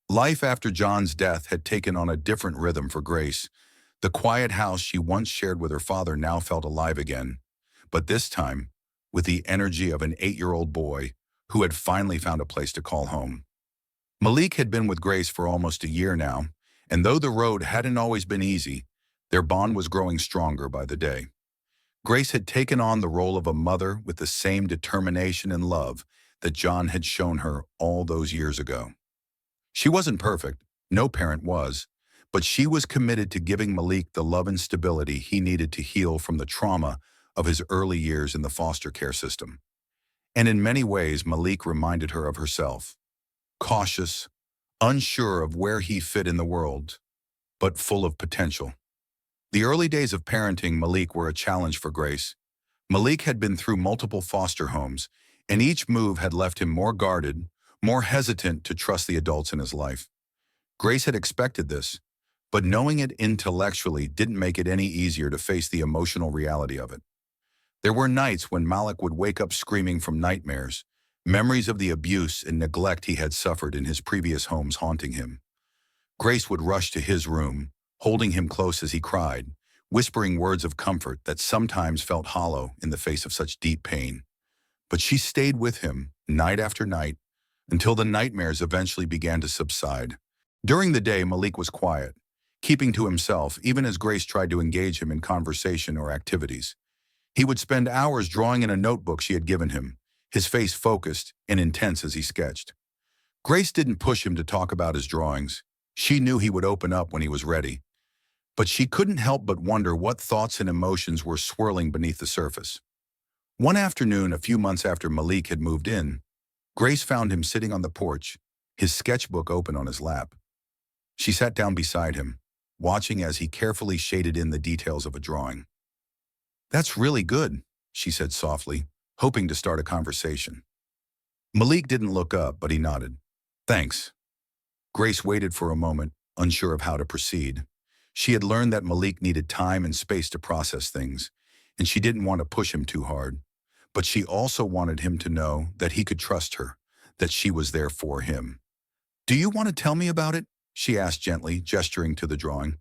Life after John's death had taken on a different rhythm for Grace. The quiet house she once shared with her father now felt alive again, but this time, with the energy of an 8-year-old boy who had finally found a place to call home. Malik had been with Grace for almost a year now, and though the road hadn't always been easy, their bond was growing stronger by the day. Grace had taken on the role of a mother with the same determination and love that John had shown her all those years ago. She wasn't perfect, no parent was, but she was committed to giving Malik the love and stability he needed to heal from the trauma of his early years in the foster care system. And in many ways, Malik reminded her of herself: cautious, unsure of where he fit in the world, but full of potential. The early days of parenting Malik were a challenge for Grace. Malik had been through multiple foster homes, and each move had left him more guarded, more hesitant to trust the adults in his life. Grace had expected this, but knowing it intellectually didn't make it any easier to face the emotional reality of it. There were nights when Malik would wake up screaming from nightmares, memories of the abuse and neglect he had suffered in his previous homes haunting him. Grace would rush to his room, holding him close as he cried, whispering words of comfort that sometimes felt hollow in the face of such deep pain. But she stayed with him, night after night, until the nightmares eventually began to subside. During the day, Malik was quiet, keeping to himself even as Grace tried to engage him in conversation or activities. He would spend hours drawing in a notebook she had given him, his face focused and intense as he sketched. Grace didn't push him to talk about his drawings. She knew he would open up when he was ready. But she couldn't help but wonder what thoughts and emotions were swirling beneath the surface. One afternoon, a few months after Malik had moved in, Grace found him sitting on the porch, his sketchbook open on his lap. She sat down beside him, watching as he carefully shaded in the details of a drawing. "That's really good," she said softly, hoping to start a conversation. Malik didn't look up, but he nodded. "Thanks." Grace waited for a moment, unsure of how to proceed. She had learned that Malik needed time and space to process things, and she didn't want to push him too hard. But she also wanted him to know that he could trust her, that she was there for him. "Do you want to tell me about it?" she asked gently, gesturing to the drawing.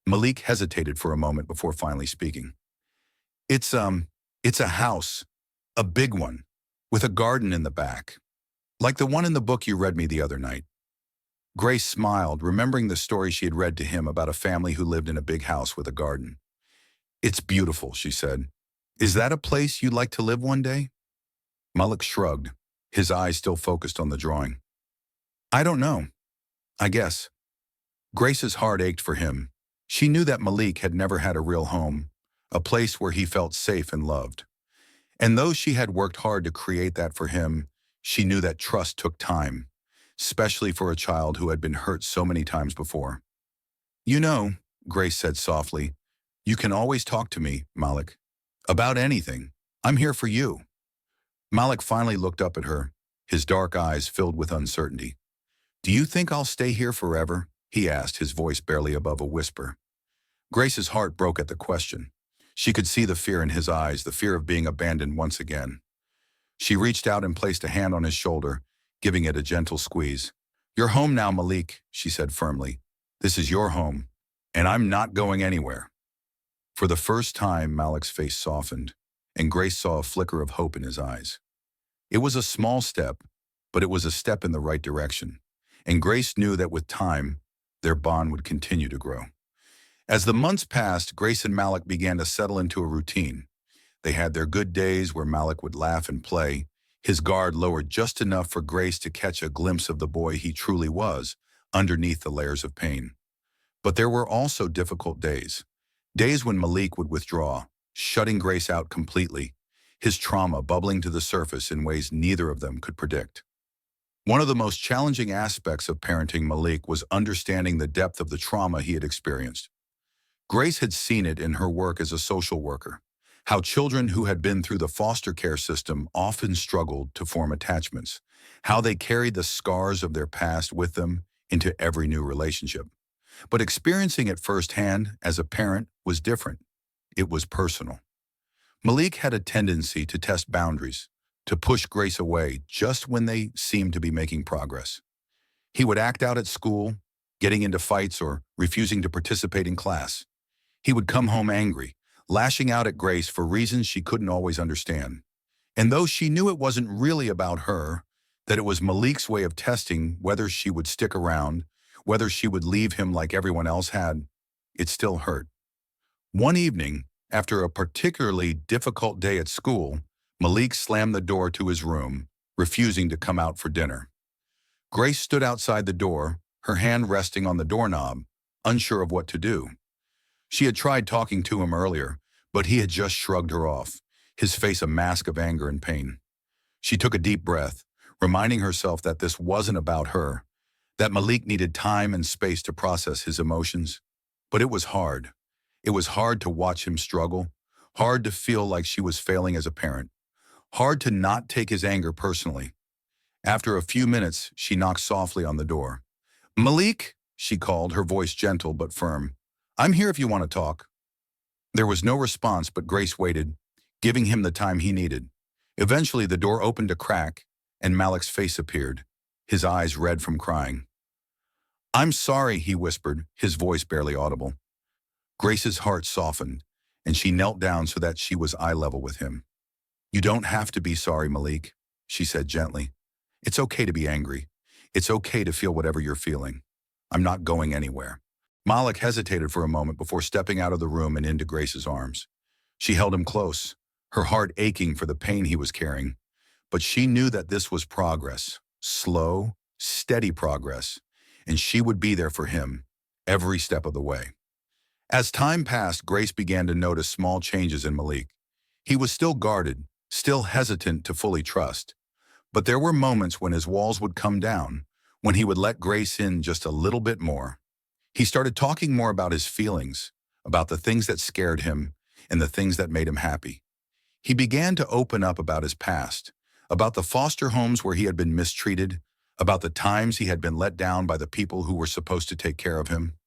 Malik hesitated for a moment before finally speaking. It's a house, a big one, with a garden in the back, like the one in the book you read me the other night." Grace smiled, remembering the story she had read to him about a family who lived in a big house with a garden. "It's beautiful," she said. "Is that a place you'd like to live one day?" Malik shrugged, his eyes still focused on the drawing. "I don't know. I guess." Grace's heart ached for him. She knew that Malik had never had a real home, a place where he felt safe and loved. And though she had worked hard to create that for him, she knew that trust took time, especially for a child who had been hurt so many times before. "You know," Grace said softly, "you can always talk to me, Malik, about anything. I'm here for you." Malik finally looked up at her, his dark eyes filled with uncertainty. "Do you think I'll stay here forever?" he asked, his voice barely above a whisper. Grace's heart broke at the question. She could see the fear in his eyes, the fear of being abandoned once again. She reached out and placed a hand on his shoulder, giving it a gentle squeeze. "You're home now, Malik," she said firmly. "This is your home, and I'm not going anywhere." For the first time, Malik's face softened, and Grace saw a flicker of hope in his eyes. It was a small step, but it was a step in the right direction, and Grace knew that with time, their bond would continue to grow. As the months passed, Grace and Malik began to settle into a routine. They had their good days where Malik would laugh and play, his guard lowered just enough for Grace to catch a glimpse of the boy he truly was, underneath the layers of pain. But there were also difficult days. Days when Malik would withdraw, shutting Grace out completely, his trauma bubbling to the surface in ways neither of them could predict. One of the most challenging aspects of parenting Malik was understanding the depth of the trauma he had experienced. Grace had seen it in her work as a social worker, how children who had been through the foster care system often struggled to form attachments, how they carried the scars of their past with them into every new relationship. But experiencing it firsthand as a parent was different. It was personal. Malik had a tendency to test boundaries, to push Grace away just when they seemed to be making progress. He would act out at school, getting into fights or refusing to participate in class. He would come home angry, lashing out at Grace for reasons she couldn't always understand. And though she knew it wasn't really about her, that it was Malik's way of testing whether she would stick around, whether she would leave him like everyone else had, it still hurt. One evening, after a particularly difficult day at school, Malik slammed the door to his room, refusing to come out for dinner. Grace stood outside the door, her hand resting on the doorknob, unsure of what to do. She had tried talking to him earlier, but he had just shrugged her off, his face a mask of anger and pain. She took a deep breath, reminding herself that this wasn't about her, that Malik needed time and space to process his emotions. But it was hard. It was hard to watch him struggle, hard to feel like she was failing as a parent, hard to not take his anger personally. After a few minutes, she knocked softly on the door. "Malik," she called, her voice gentle but firm. "I'm here if you want to talk." There was no response, but Grace waited, giving him the time he needed. Eventually, the door opened a crack, and Malik's face appeared, his eyes red from crying. "I'm sorry," he whispered, his voice barely audible. Grace's heart softened, and she knelt down so that she was eye level with him. "You don't have to be sorry, Malik," she said gently. "It's okay to be angry. It's okay to feel whatever you're feeling. I'm not going anywhere." Malik hesitated for a moment before stepping out of the room and into Grace's arms. She held him close, her heart aching for the pain he was carrying. But she knew that this was progress, slow, steady progress, and she would be there for him every step of the way. As time passed, Grace began to notice small changes in Malik. He was still guarded, still hesitant to fully trust. But there were moments when his walls would come down, when he would let Grace in just a little bit more. He started talking more about his feelings, about the things that scared him, and the things that made him happy. He began to open up about his past, about the foster homes where he had been mistreated, about the times he had been let down by the people who were supposed to take care of him.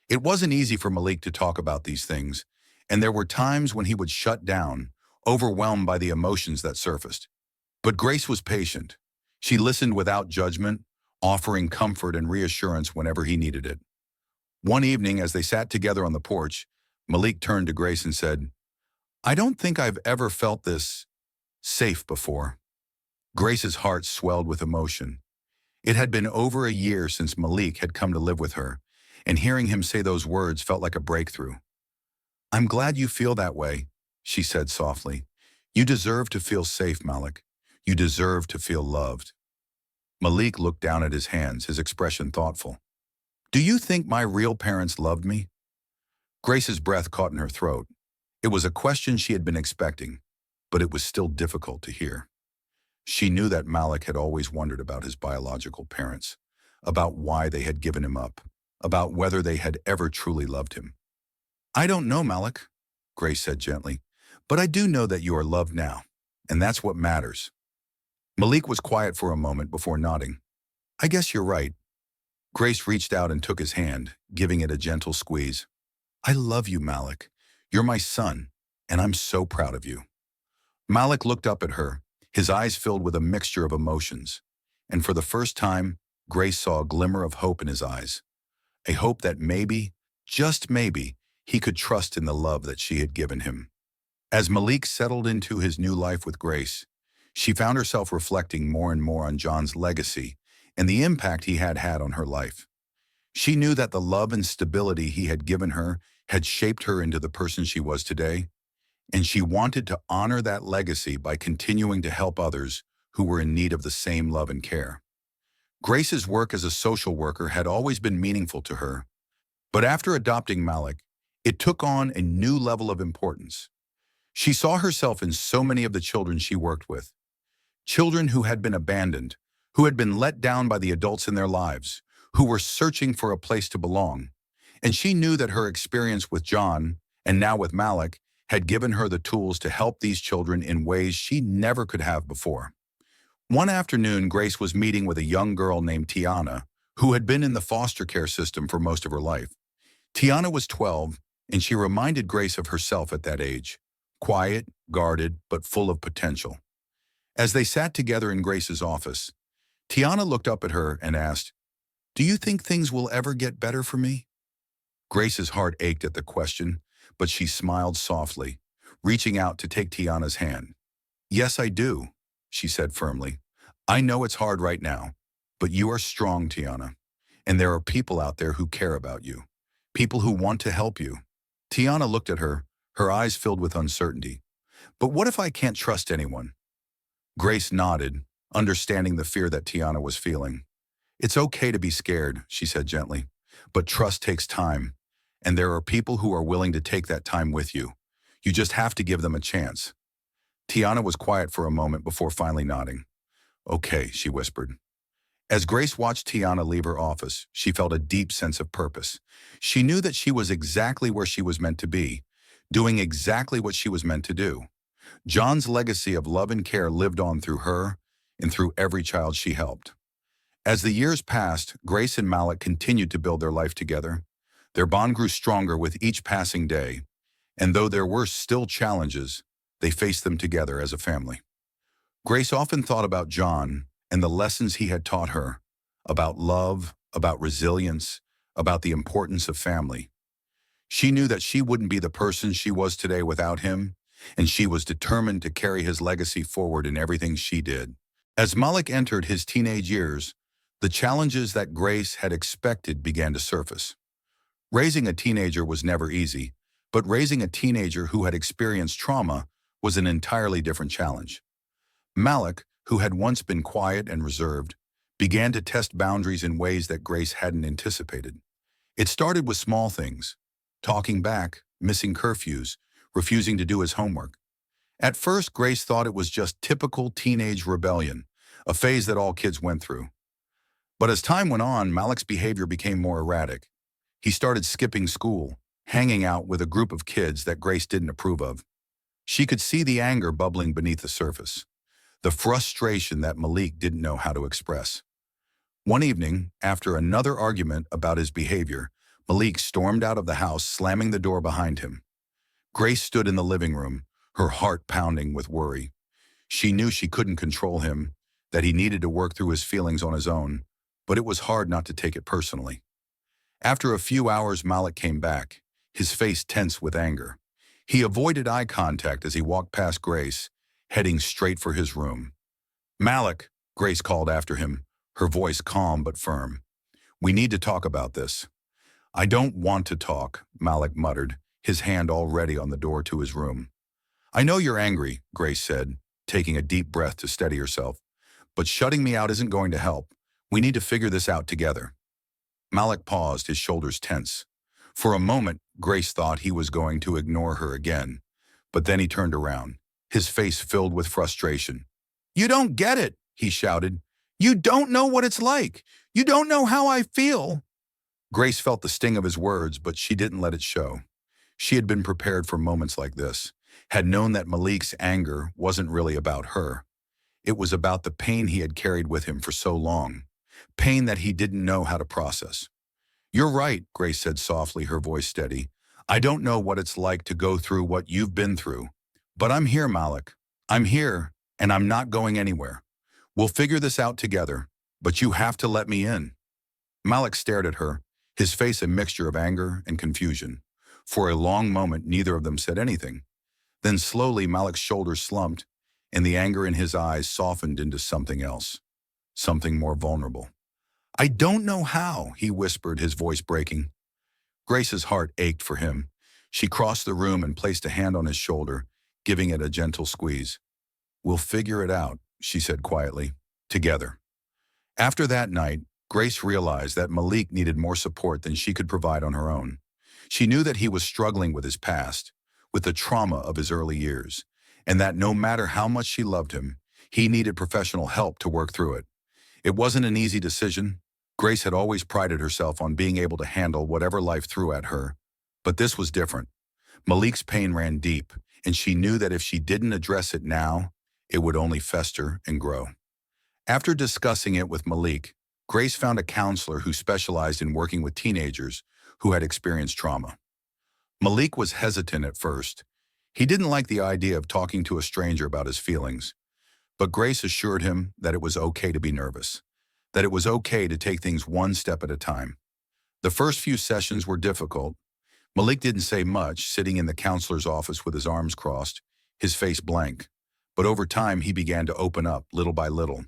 It wasn't easy for Malik to talk about these things, and there were times when he would shut down, overwhelmed by the emotions that surfaced. But Grace was patient. She listened without judgment, offering comfort and reassurance whenever he needed it. One evening, as they sat together on the porch, Malik turned to Grace and said, "I don't think I've ever felt this safe before." Grace's heart swelled with emotion. It had been over a year since Malik had come to live with her, and hearing him say those words felt like a breakthrough. "I'm glad you feel that way," she said softly. "You deserve to feel safe, Malik. You deserve to feel loved." Malik looked down at his hands, his expression thoughtful. "Do you think my real parents loved me?" Grace's breath caught in her throat. It was a question she had been expecting, but it was still difficult to hear. She knew that Malik had always wondered about his biological parents, about why they had given him up, about whether they had ever truly loved him. "I don't know, Malik," Grace said gently, "but I do know that you are loved now, and that's what matters." Malik was quiet for a moment before nodding. "I guess you're right." Grace reached out and took his hand, giving it a gentle squeeze. "I love you, Malik. You're my son, and I'm so proud of you." Malik looked up at her, his eyes filled with a mixture of emotions. And for the first time, Grace saw a glimmer of hope in his eyes. A hope that maybe, just maybe, he could trust in the love that she had given him. As Malik settled into his new life with Grace, she found herself reflecting more and more on John's legacy and the impact he had had on her life. She knew that the love and stability he had given her had shaped her into the person she was today, and she wanted to honor that legacy by continuing to help others who were in need of the same love and care. Grace's work as a social worker had always been meaningful to her, but after adopting Malik, it took on a new level of importance. She saw herself in so many of the children she worked with. Children who had been abandoned, who had been let down by the adults in their lives, who were searching for a place to belong. And she knew that her experience with John, and now with Malik, had given her the tools to help these children in ways she never could have before. One afternoon, Grace was meeting with a young girl named Tiana, who had been in the foster care system for most of her life. Tiana was 12, and she reminded Grace of herself at that age, quiet, guarded, but full of potential. As they sat together in Grace's office, Tiana looked up at her and asked, "Do you think things will ever get better for me?" Grace's heart ached at the question, but she smiled softly, reaching out to take Tiana's hand. "Yes, I do," she said firmly. "I know it's hard right now, but you are strong, Tiana, and there are people out there who care about you, people who want to help you." Tiana looked at her, her eyes filled with uncertainty. "But what if I can't trust anyone?" Grace nodded, understanding the fear that Tiana was feeling. "It's okay to be scared," she said gently, "but trust takes time, and there are people who are willing to take that time with you. You just have to give them a chance." Tiana was quiet for a moment before finally nodding. "Okay," she whispered. As Grace watched Tiana leave her office, she felt a deep sense of purpose. She knew that she was exactly where she was meant to be, doing exactly what she was meant to do. John's legacy of love and care lived on through her and through every child she helped. As the years passed, Grace and Malik continued to build their life together. Their bond grew stronger with each passing day, and though there were still challenges, they faced them together as a family. Grace often thought about John and the lessons he had taught her, about love, about resilience, about the importance of family. She knew that she wouldn't be the person she was today without him, and she was determined to carry his legacy forward in everything she did. As Malik entered his teenage years, the challenges that Grace had expected began to surface. Raising a teenager was never easy, but raising a teenager who had experienced trauma was an entirely different challenge. Malik, who had once been quiet and reserved, began to test boundaries in ways that Grace hadn't anticipated. It started with small things: talking back, missing curfews, refusing to do his homework. At first, Grace thought it was just typical teenage rebellion, a phase that all kids went through. But as time went on, Malik's behavior became more erratic. He started skipping school, hanging out with a group of kids that Grace didn't approve of. She could see the anger bubbling beneath the surface, the frustration that Malik didn't know how to express. One evening, after another argument about his behavior, Malik stormed out of the house, slamming the door behind him. Grace stood in the living room, her heart pounding with worry. She knew she couldn't control him, that he needed to work through his feelings on his own, but it was hard not to take it personally. After a few hours, Malik came back, his face tense with anger. He avoided eye contact as he walked past Grace, heading straight for his room. "Malik," Grace called after him, her voice calm but firm. "We need to talk about this." "I don't want to talk," Malik muttered, his hand already on the door to his room. "I know you're angry," Grace said, taking a deep breath to steady herself. "But shutting me out isn't going to help. We need to figure this out together." Malik paused, his shoulders tense. For a moment, Grace thought he was going to ignore her again, but then he turned around, his face filled with frustration. "You don't get it," he shouted. "You don't know what it's like. You don't know how I feel." Grace felt the sting of his words, but she didn't let it show. She had been prepared for moments like this, had known that Malik's anger wasn't really about her. It was about the pain he had carried with him for so long, pain that he didn't know how to process. "You're right," Grace said softly, her voice steady. "I don't know what it's like to go through what you've been through. But I'm here, Malik. I'm here, and I'm not going anywhere. We'll figure this out together, but you have to let me in." Malik stared at her, his face a mixture of anger and confusion. For a long moment, neither of them said anything. Then slowly, Malik's shoulders slumped, and the anger in his eyes softened into something else, something more vulnerable. "I don't know how," he whispered, his voice breaking. Grace's heart ached for him. She crossed the room and placed a hand on his shoulder, giving it a gentle squeeze. "We'll figure it out," she said quietly, "together." After that night, Grace realized that Malik needed more support than she could provide on her own. She knew that he was struggling with his past, with the trauma of his early years, and that no matter how much she loved him, he needed professional help to work through it. It wasn't an easy decision. Grace had always prided herself on being able to handle whatever life threw at her, but this was different. Malik's pain ran deep, and she knew that if she didn't address it now, it would only fester and grow. After discussing it with Malik, Grace found a counselor who specialized in working with teenagers who had experienced trauma. Malik was hesitant at first. He didn't like the idea of talking to a stranger about his feelings, but Grace assured him that it was okay to be nervous, that it was okay to take things one step at a time. The first few sessions were difficult. Malik didn't say much, sitting in the counselor's office with his arms crossed, his face blank. But over time, he began to open up little by little.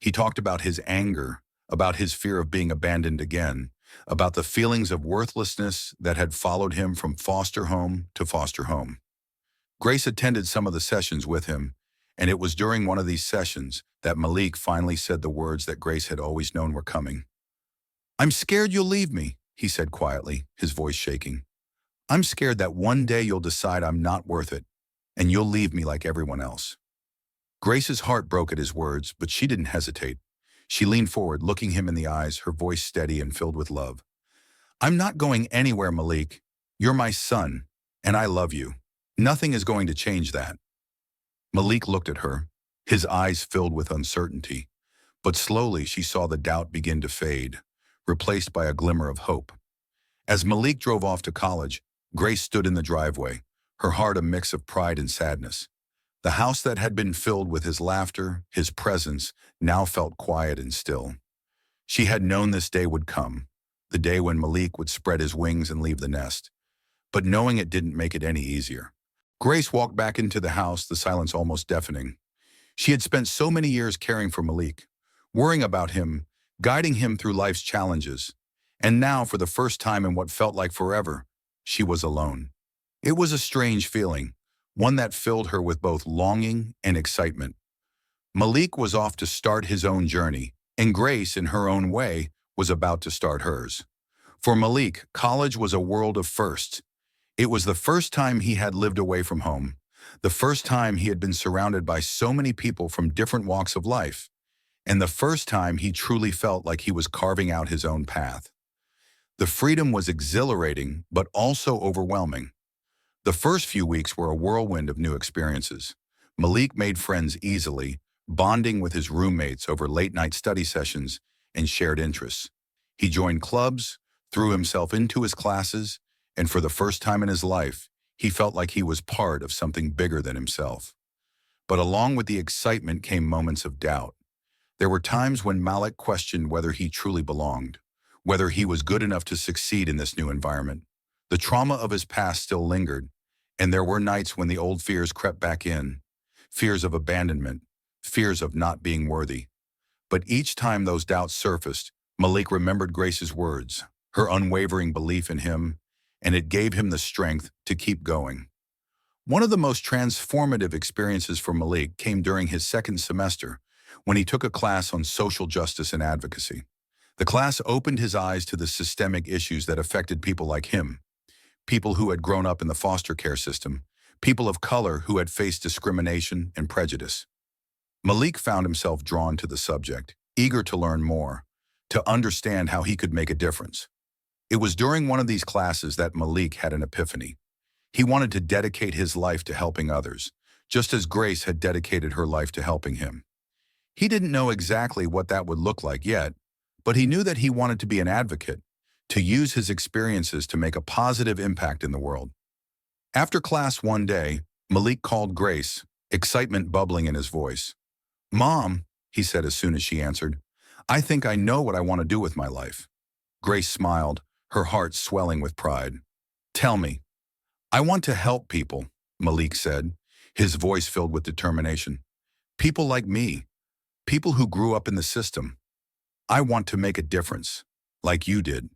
He talked about his anger, about his fear of being abandoned again, about the feelings of worthlessness that had followed him from foster home to foster home. Grace attended some of the sessions with him, and it was during one of these sessions that Malik finally said the words that Grace had always known were coming. "I'm scared you'll leave me," he said quietly, his voice shaking. "I'm scared that one day you'll decide I'm not worth it, and you'll leave me like everyone else." Grace's heart broke at his words, but she didn't hesitate. She leaned forward, looking him in the eyes, her voice steady and filled with love. I'm not going anywhere, Malik. You're my son, and I love you. Nothing is going to change that. Malik looked at her, his eyes filled with uncertainty, but slowly she saw the doubt begin to fade, replaced by a glimmer of hope. As Malik drove off to college, Grace stood in the driveway, her heart a mix of pride and sadness. The house that had been filled with his laughter, his presence, now felt quiet and still. She had known this day would come, the day when Malik would spread his wings and leave the nest. But knowing it didn't make it any easier. Grace walked back into the house, the silence almost deafening. She had spent so many years caring for Malik, worrying about him, guiding him through life's challenges. And now, for the first time in what felt like forever, she was alone. It was a strange feeling, one that filled her with both longing and excitement. Malik was off to start his own journey, and Grace, in her own way, was about to start hers. For Malik, college was a world of firsts. It was the first time he had lived away from home, the first time he had been surrounded by so many people from different walks of life, and the first time he truly felt like he was carving out his own path. The freedom was exhilarating, but also overwhelming. The first few weeks were a whirlwind of new experiences. Malik made friends easily, bonding with his roommates over late-night study sessions and shared interests. He joined clubs, threw himself into his classes, and for the first time in his life, he felt like he was part of something bigger than himself. But along with the excitement came moments of doubt. There were times when Malik questioned whether he truly belonged, whether he was good enough to succeed in this new environment. The trauma of his past still lingered, and there were nights when the old fears crept back in, fears of abandonment, fears of not being worthy. But each time those doubts surfaced, Malik remembered Grace's words, her unwavering belief in him, and it gave him the strength to keep going. One of the most transformative experiences for Malik came during his second semester, when he took a class on social justice and advocacy. The class opened his eyes to the systemic issues that affected people like him, people who had grown up in the foster care system, people of color who had faced discrimination and prejudice. Malik found himself drawn to the subject, eager to learn more, to understand how he could make a difference. It was during one of these classes that Malik had an epiphany. He wanted to dedicate his life to helping others, just as Grace had dedicated her life to helping him. He didn't know exactly what that would look like yet, but he knew that he wanted to be an advocate, to use his experiences to make a positive impact in the world. After class one day, Malik called Grace, excitement bubbling in his voice. "Mom," he said as soon as she answered, "I think I know what I want to do with my life." Grace smiled, her heart swelling with pride. "Tell me." "I want to help people," Malik said, his voice filled with determination. "People like me, people who grew up in the system. I want to make a difference, like you did."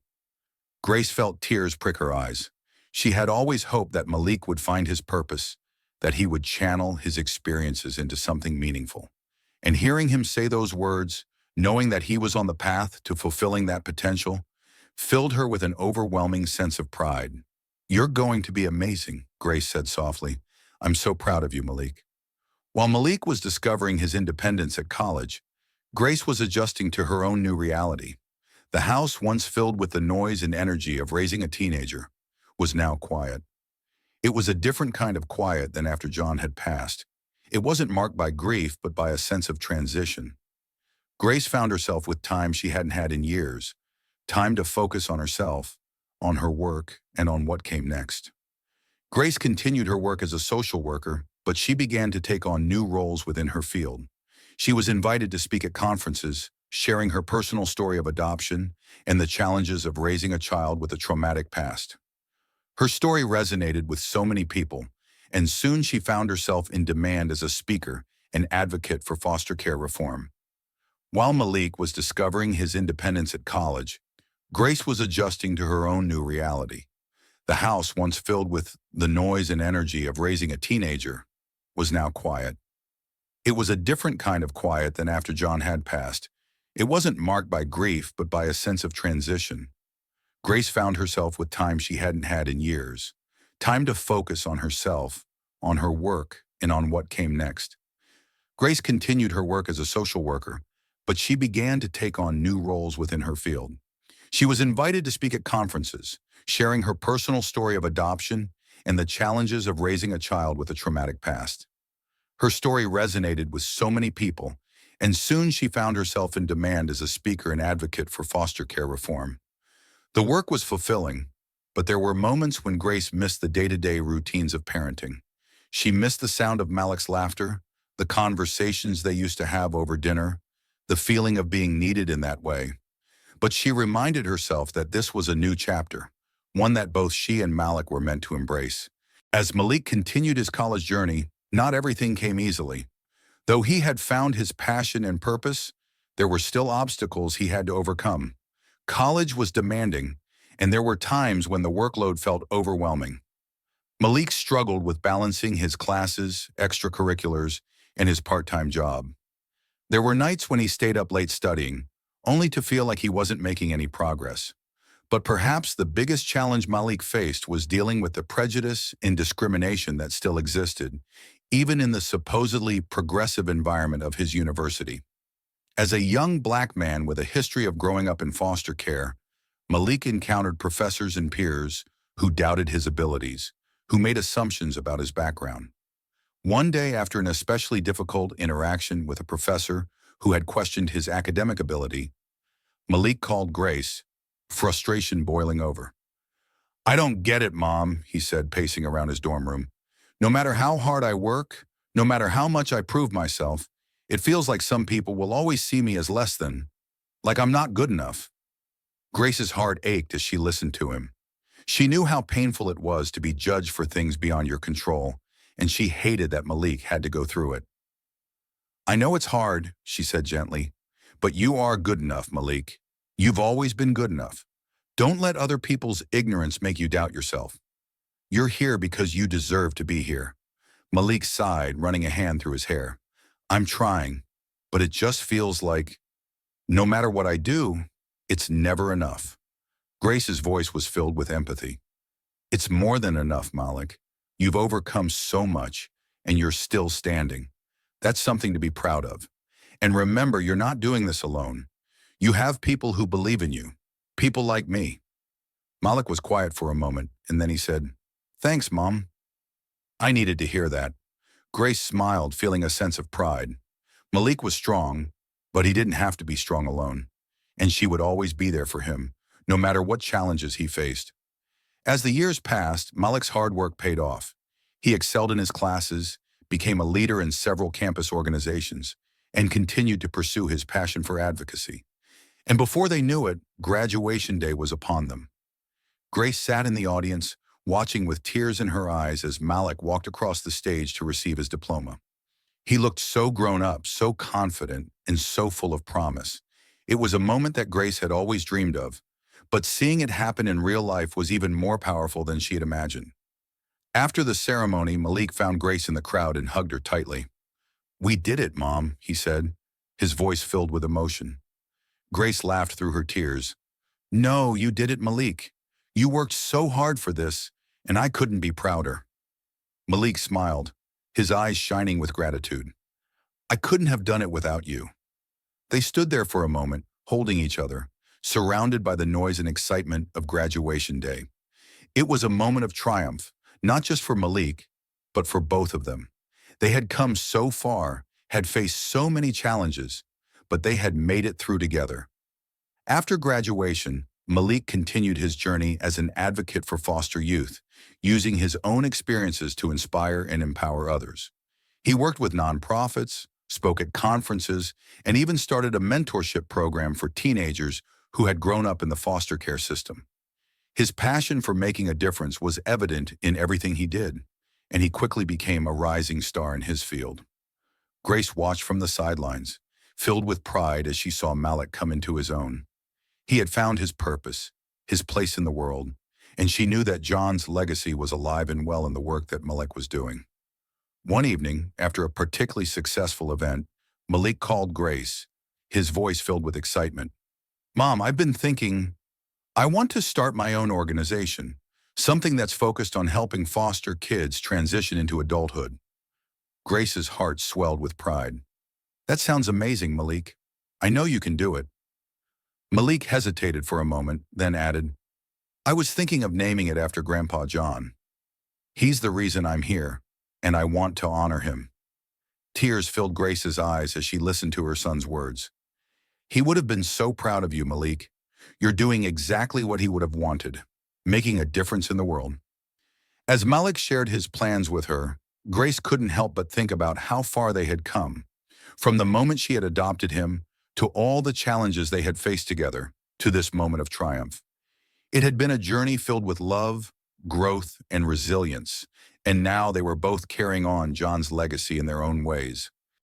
Grace felt tears prick her eyes. She had always hoped that Malik would find his purpose, that he would channel his experiences into something meaningful. And hearing him say those words, knowing that he was on the path to fulfilling that potential, filled her with an overwhelming sense of pride. "You're going to be amazing," Grace said softly. "I'm so proud of you, Malik." While Malik was discovering his independence at college, Grace was adjusting to her own new reality. The house, once filled with the noise and energy of raising a teenager, was now quiet. It was a different kind of quiet than after John had passed. It wasn't marked by grief, but by a sense of transition. Grace found herself with time she hadn't had in years, time to focus on herself, on her work, and on what came next. Grace continued her work as a social worker, but she began to take on new roles within her field. She was invited to speak at conferences, sharing her personal story of adoption and the challenges of raising a child with a traumatic past. Her story resonated with so many people, and soon she found herself in demand as a speaker and advocate for foster care reform. While Malik was discovering his independence at college, Grace was adjusting to her own new reality. The house, once filled with the noise and energy of raising a teenager, was now quiet. It was a different kind of quiet than after John had passed. It wasn't marked by grief, but by a sense of transition. Grace found herself with time she hadn't had in years, time to focus on herself, on her work, and on what came next. Grace continued her work as a social worker, but she began to take on new roles within her field. She was invited to speak at conferences, sharing her personal story of adoption and the challenges of raising a child with a traumatic past. Her story resonated with so many people, and soon she found herself in demand as a speaker and advocate for foster care reform. The work was fulfilling, but there were moments when Grace missed the day-to-day routines of parenting. She missed the sound of Malik's laughter, the conversations they used to have over dinner, the feeling of being needed in that way. But she reminded herself that this was a new chapter, one that both she and Malik were meant to embrace. As Malik continued his college journey, not everything came easily. Though he had found his passion and purpose, there were still obstacles he had to overcome. College was demanding, and there were times when the workload felt overwhelming. Malik struggled with balancing his classes, extracurriculars, and his part-time job. There were nights when he stayed up late studying, only to feel like he wasn't making any progress. But perhaps the biggest challenge Malik faced was dealing with the prejudice and discrimination that still existed, even in the supposedly progressive environment of his university. As a young black man with a history of growing up in foster care, Malik encountered professors and peers who doubted his abilities, who made assumptions about his background. One day, after an especially difficult interaction with a professor who had questioned his academic ability, Malik called Grace, frustration boiling over. "I don't get it, Mom," he said, pacing around his dorm room. "No matter how hard I work, no matter how much I prove myself, it feels like some people will always see me as less than, like I'm not good enough." Grace's heart ached as she listened to him. She knew how painful it was to be judged for things beyond your control, and she hated that Malik had to go through it. "I know it's hard," she said gently, "but you are good enough, Malik. You've always been good enough. Don't let other people's ignorance make you doubt yourself. You're here because you deserve to be here." Malik sighed, running a hand through his hair. "I'm trying, but it just feels like, no matter what I do, it's never enough." Grace's voice was filled with empathy. "It's more than enough, Malik. You've overcome so much, and you're still standing. That's something to be proud of. And remember, you're not doing this alone. You have people who believe in you, people like me." Malik was quiet for a moment, and then he said, "Thanks, Mom." I needed to hear that. Grace smiled, feeling a sense of pride. Malik was strong, but he didn't have to be strong alone. And she would always be there for him, no matter what challenges he faced. As the years passed, Malik's hard work paid off. He excelled in his classes, became a leader in several campus organizations, and continued to pursue his passion for advocacy. And before they knew it, graduation day was upon them. Grace sat in the audience, watching with tears in her eyes as Malik walked across the stage to receive his diploma. He looked so grown up, so confident, and so full of promise. It was a moment that Grace had always dreamed of, but seeing it happen in real life was even more powerful than she had imagined. After the ceremony, Malik found Grace in the crowd and hugged her tightly. "We did it, Mom," he said, his voice filled with emotion. Grace laughed through her tears. "No, you did it, Malik. You worked so hard for this, and I couldn't be prouder." Malik smiled, his eyes shining with gratitude. "I couldn't have done it without you." They stood there for a moment, holding each other, surrounded by the noise and excitement of graduation day. It was a moment of triumph, not just for Malik, but for both of them. They had come so far, had faced so many challenges, but they had made it through together. After graduation, Malik continued his journey as an advocate for foster youth, using his own experiences to inspire and empower others. He worked with nonprofits, spoke at conferences, and even started a mentorship program for teenagers who had grown up in the foster care system. His passion for making a difference was evident in everything he did, and he quickly became a rising star in his field. Grace watched from the sidelines, filled with pride as she saw Malik come into his own. He had found his purpose, his place in the world, and she knew that John's legacy was alive and well in the work that Malik was doing. One evening, after a particularly successful event, Malik called Grace, his voice filled with excitement. "Mom, I've been thinking, I want to start my own organization, something that's focused on helping foster kids transition into adulthood." Grace's heart swelled with pride. "That sounds amazing, Malik. I know you can do it. Malik hesitated for a moment, then added, I was thinking of naming it after Grandpa John. He's the reason I'm here, and I want to honor him. Tears filled Grace's eyes as she listened to her son's words. He would have been so proud of you, Malik. You're doing exactly what he would have wanted, making a difference in the world. As Malik shared his plans with her, Grace couldn't help but think about how far they had come, from the moment she had adopted him to all the challenges they had faced together to this moment of triumph. It had been a journey filled with love, growth, and resilience, and now they were both carrying on John's legacy in their own ways.